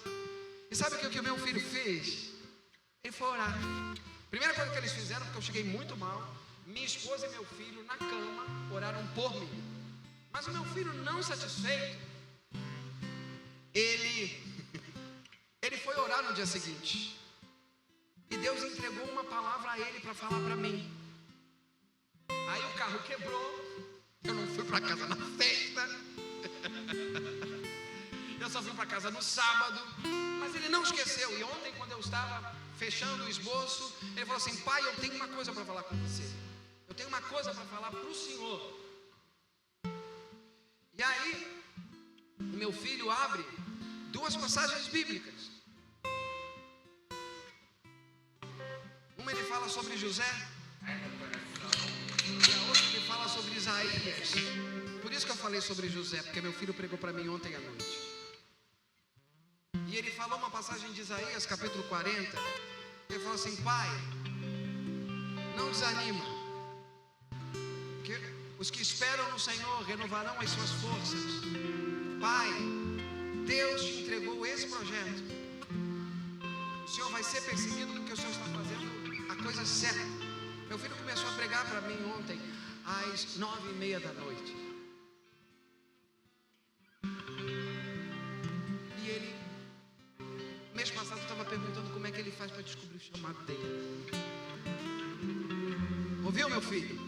Speaker 1: E sabe o que o meu filho fez? Ele foi orar. Primeira coisa que eles fizeram, porque eu cheguei muito mal, minha esposa e meu filho na cama oraram por mim. Mas o meu filho, não satisfeito, ele foi orar no dia seguinte. E Deus entregou uma palavra a ele para falar para mim. Aí o carro quebrou. Eu não fui para casa na sexta. Eu só fui para casa no sábado. Mas ele não esqueceu. E ontem, quando eu estava fechando o esboço, ele falou assim: pai, eu tenho uma coisa para falar com você. Eu tenho uma coisa para falar para o senhor. E aí, o meu filho abre 2 passagens bíblicas. Uma ele fala sobre José, e a outra ele fala sobre Isaías. Por isso que eu falei sobre José, porque meu filho pregou para mim ontem à noite. E ele falou uma passagem de Isaías, capítulo 40. Ele falou assim: pai, não desanima, que os que esperam no Senhor renovarão as suas forças. Pai, Deus te entregou esse projeto. O Senhor vai ser perseguido porque o Senhor está fazendo a coisa certa. Meu filho começou a pregar para mim ontem às 9:30 da noite. E ele, mês passado, estava perguntando como é que ele faz para descobrir o chamado dele. Ouviu, meu filho?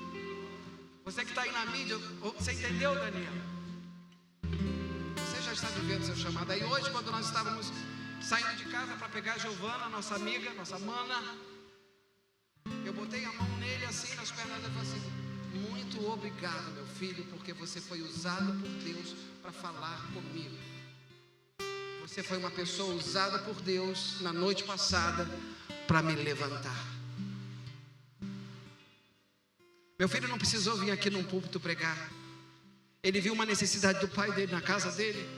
Speaker 1: Você que está aí na mídia, você entendeu, Daniel? Você já está vivendo seu chamado. Aí hoje, quando nós estávamos saindo de casa para pegar a Giovana, nossa amiga, nossa mana, eu botei a mão nele assim, nas pernas dele, e falei assim: muito obrigado, meu filho, porque você foi usado por Deus para falar comigo. Você foi uma pessoa usada por Deus na noite passada para me levantar. Meu filho não precisou vir aqui num púlpito pregar. Ele viu uma necessidade do pai dele na casa dele,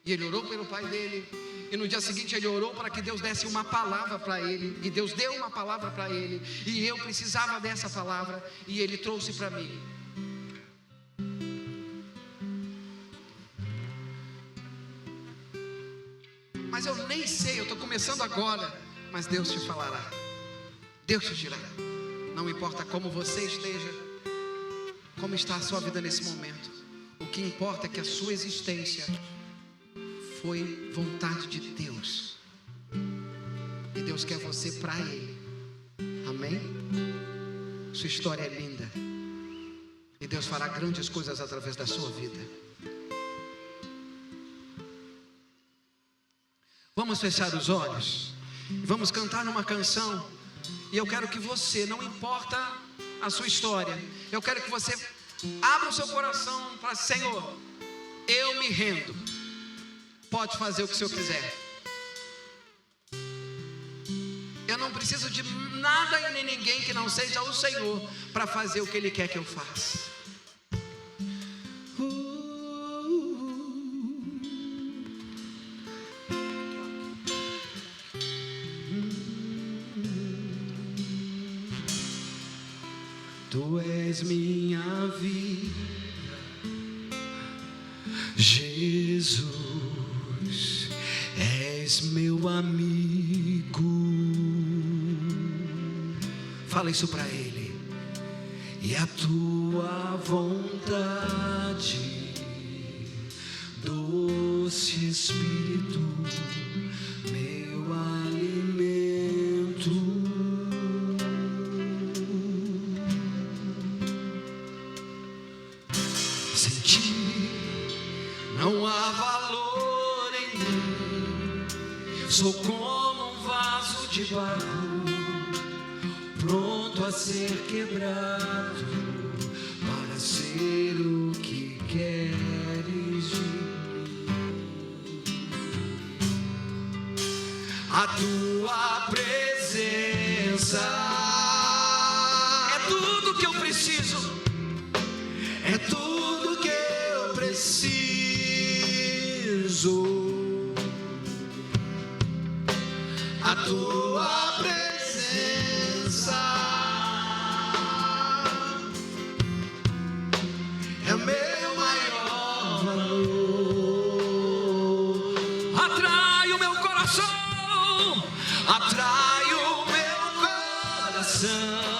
Speaker 1: e ele orou pelo pai dele. E no dia seguinte ele orou para que Deus desse uma palavra para ele. E Deus deu uma palavra para ele. E eu precisava dessa palavra, e ele trouxe para mim. Mas eu nem sei, eu estou começando agora. Mas Deus te falará, Deus te dirá. Não importa como você esteja, como está a sua vida nesse momento. O que importa é que a sua existência foi vontade de Deus. E Deus quer você para Ele. Amém? Sua história é linda. E Deus fará grandes coisas através da sua vida. Vamos fechar os olhos. Vamos cantar numa canção. E eu quero que você, não importa a sua história, eu quero que você abra o seu coração para: Senhor, eu me rendo. Pode fazer o que o Senhor quiser. Eu não preciso de nada e nem ninguém que não seja o Senhor para fazer o que Ele quer que eu faça. Tu és minha vida, Jesus, és meu amigo. Fala isso para Ele. E a tua vontade, doce Espírito, meu alimento. Sem ti não há valor em mim. Sou como um vaso de barro, pronto a ser quebrado, para ser o que queres de mim. A tua presença é tudo que eu preciso. É tudo que eu preciso. A tua presença é meu maior valor. Atrai o meu coração, atrai o meu coração.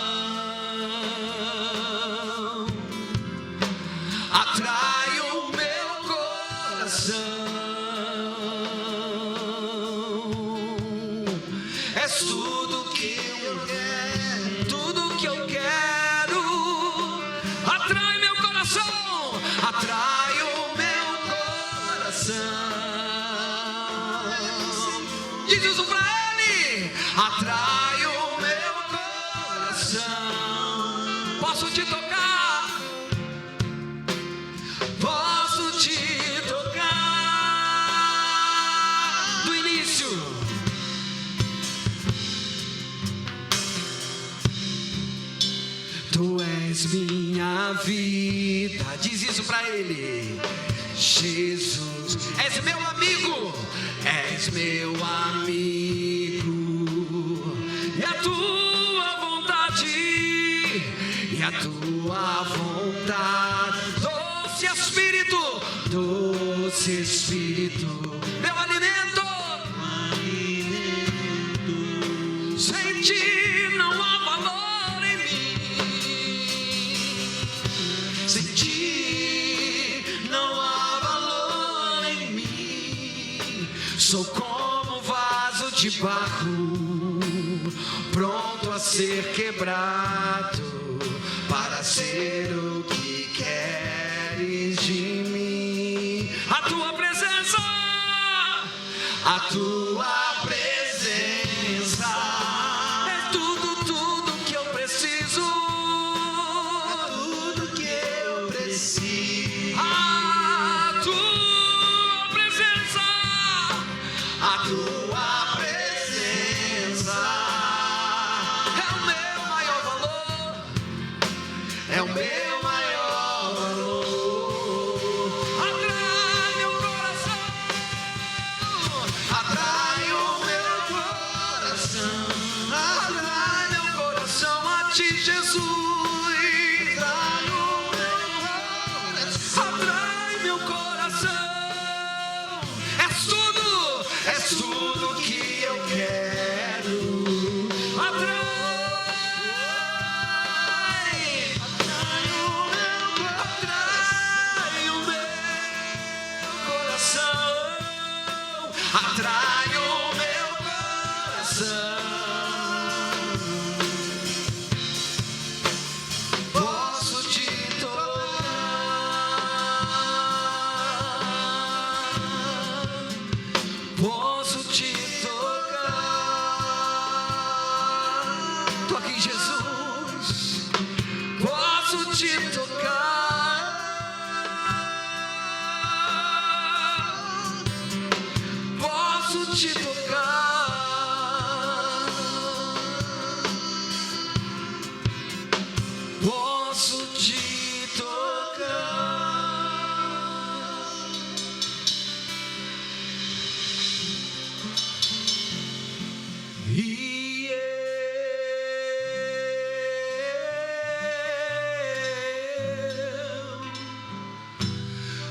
Speaker 1: posso te tocar, posso te tocar. Do início. Tu és minha vida. Diz isso pra ele. Jesus, és meu amigo, és meu amigo. E a tua vontade, e a tua vontade. Doce Espírito, doce Espírito, meu alimento. Sem ti não há valor em mim. Sem ti não há valor em mim. Sou como vaso de barro, pronto a ser quebrado, para ser o que queres de mim. A tua presença, a tua presença é tudo, tudo que eu preciso. É tudo que eu preciso. A tua presença, a tua presença é o meu maior valor, é o meu maior valor. Atrai meu coração, atrai o meu coração, atrai meu coração a ti, Jesus. Atrai meu coração, és tudo que eu quero. Atrai o meu coração, atrai o meu coração. Posso te tocar, posso te tocar. Toque em Jesus. Posso te tocar, posso te tocar, posso te tocar. E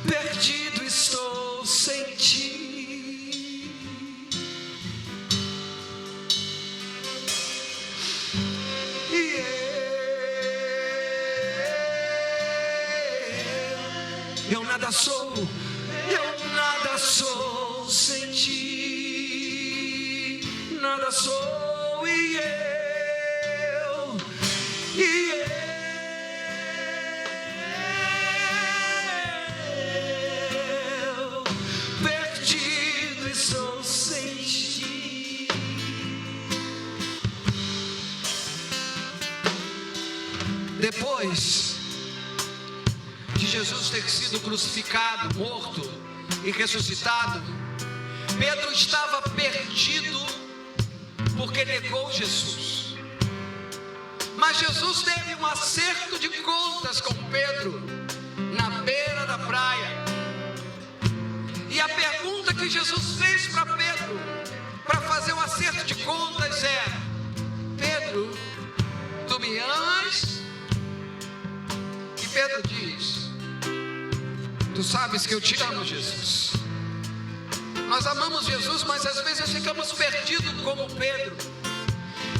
Speaker 1: perdido estou sem ti. E eu nada sou sem ti. Nada sou e eu perdido estou sem ti. Depois de Jesus ter sido crucificado, morto e ressuscitado, Pedro estava perdido porque negou Jesus. Mas Jesus teve um acerto de contas com Pedro na beira da praia. E a pergunta que Jesus fez para Pedro, para fazer o acerto de contas, é: Pedro, tu me amas? E Pedro diz: tu sabes que eu te amo, Jesus. Nós amamos Jesus, mas às vezes ficamos perdidos como Pedro.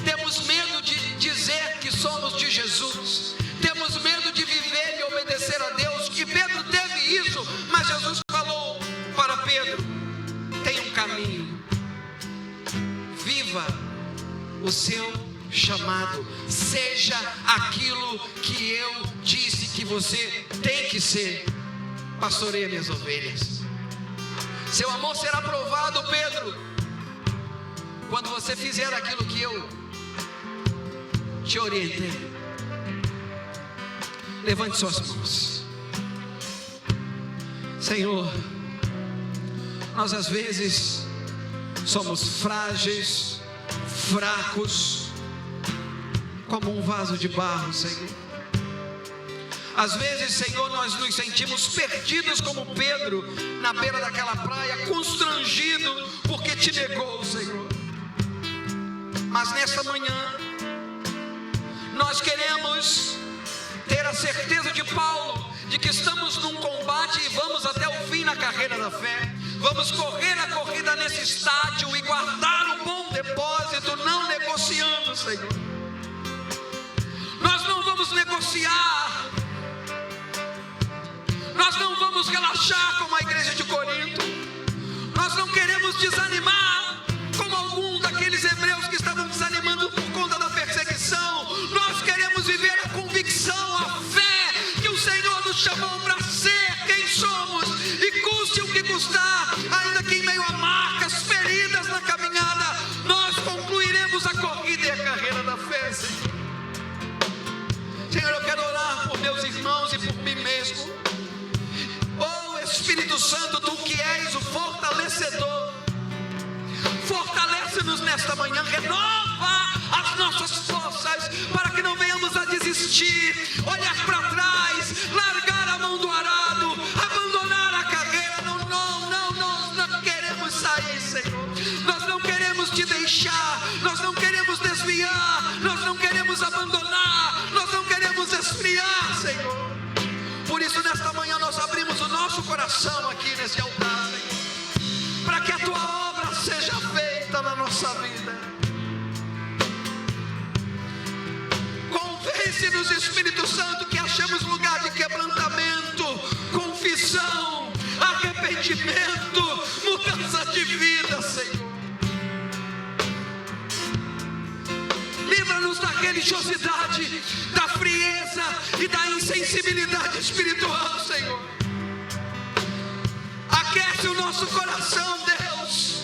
Speaker 1: Temos medo de dizer que somos de Jesus. Temos medo de viver e obedecer a Deus. E Pedro teve isso, mas Jesus falou para Pedro: tem um caminho. Viva o seu chamado. Seja aquilo que eu disse que você tem que ser. Pastoreia minhas ovelhas. Seu amor será provado, Pedro, quando você fizer aquilo que eu te orientei. Levante suas mãos. Senhor, nós às vezes somos frágeis, fracos, como um vaso de barro, Senhor. Às vezes, Senhor, nós nos sentimos perdidos como Pedro na beira daquela praia, constrangido porque te negou, Senhor. Mas nesta manhã nós queremos ter a certeza de Paulo, de que estamos num combate e vamos até o fim na carreira da fé. Vamos correr a corrida nesse estádio e guardar o bom depósito, não negociando, Senhor. Nós não vamos negociar, nós não vamos relaxar como a igreja de Corinto. Nós não queremos desanimar como algum daqueles hebreus que estavam desanimando por conta da perseguição. Nós queremos viver a convicção, a fé que o Senhor nos chamou para ser quem somos, e custe o que custar, ainda que em meio a marcas, feridas na caminhada, nós concluiremos a corrida e a carreira da fé, Senhor. Senhor, eu quero orar por meus irmãos e por mim mesmo. Oh Espírito Santo, Tu que és o fortalecedor, fortalece-nos nesta manhã, renova as nossas forças, para que não venhamos a desistir, olhar para trás, largar a mão do arado, abandonar a carreira. Não queremos sair, Senhor. Nós não queremos Te deixar, nós não queremos desviar, nós não queremos abandonar, nós não queremos esfriar, Senhor. Por isso, nesta manhã, nós abrimos o nosso coração aqui nesse altar, Senhor, para que a Tua obra seja feita na nossa vida. Convence-nos, Espírito Santo, que achamos lugar de quebrantamento, confissão, arrependimento, mudança de vida, Senhor. Livra-nos da religiosidade, da frieza e da insensibilidade espiritual, Senhor. Aquece o nosso coração, Deus,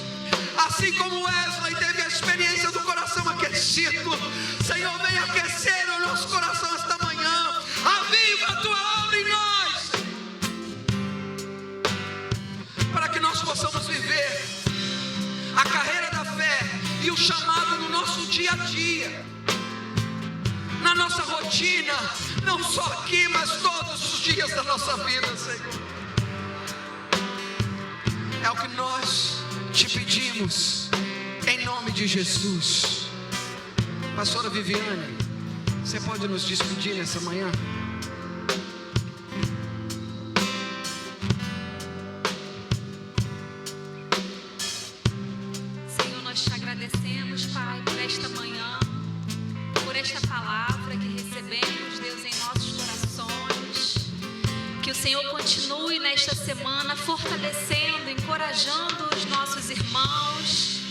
Speaker 1: assim como Wesley teve a experiência do coração aquecido. Senhor, vem aquecer o nosso coração esta manhã. Aviva a Tua obra em nós, para que nós possamos viver a carreira da fé e o chamado no nosso dia a dia, na nossa rotina, não só aqui, mas todos os dias da nossa vida, Senhor. É o que nós Te pedimos, em nome de Jesus. Pastora Viviane, você pode nos despedir nessa manhã?
Speaker 2: Senhor, nós Te agradecemos, Pai, por esta manhã, por esta palavra que recebemos, Deus, em nossos corações. Que o Senhor continue nesta semana fortalecendo, encorajando os nossos irmãos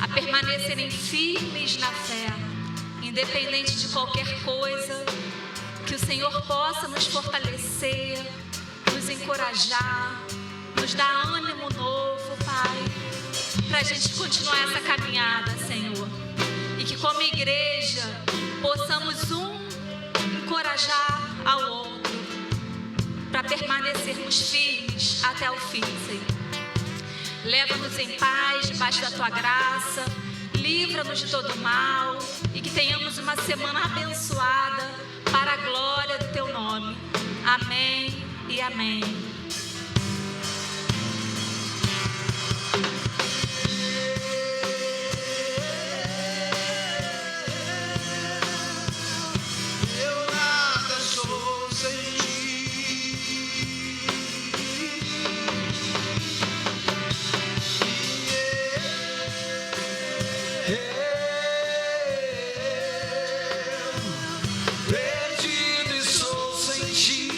Speaker 2: a permanecerem firmes na fé, independente de qualquer coisa. Que o Senhor possa nos fortalecer, nos encorajar, nos dar ânimo novo, Pai, para a gente continuar essa caminhada, Senhor. E que como igreja possamos encorajar ao outro, para permanecermos firmes até o fim, Senhor. Leva-nos em paz, debaixo da Tua graça, livra-nos de todo mal, e que tenhamos uma semana abençoada, para a glória do Teu nome. Amém e amém.
Speaker 1: Perdido estou sem Ti.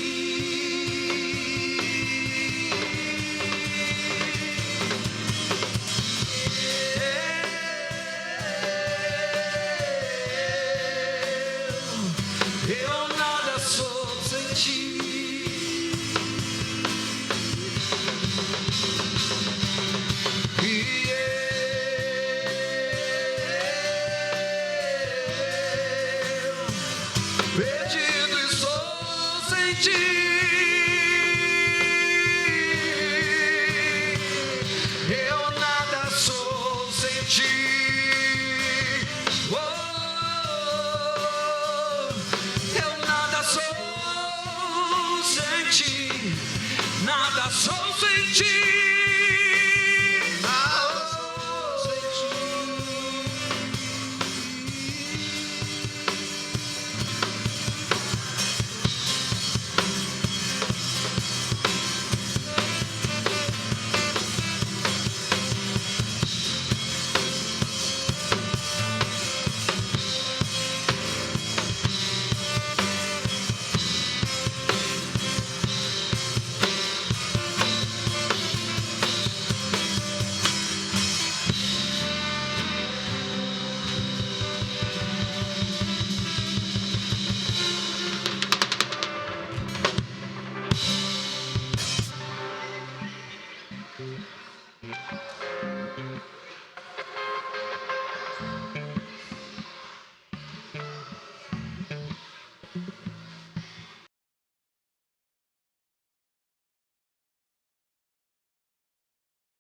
Speaker 1: ti.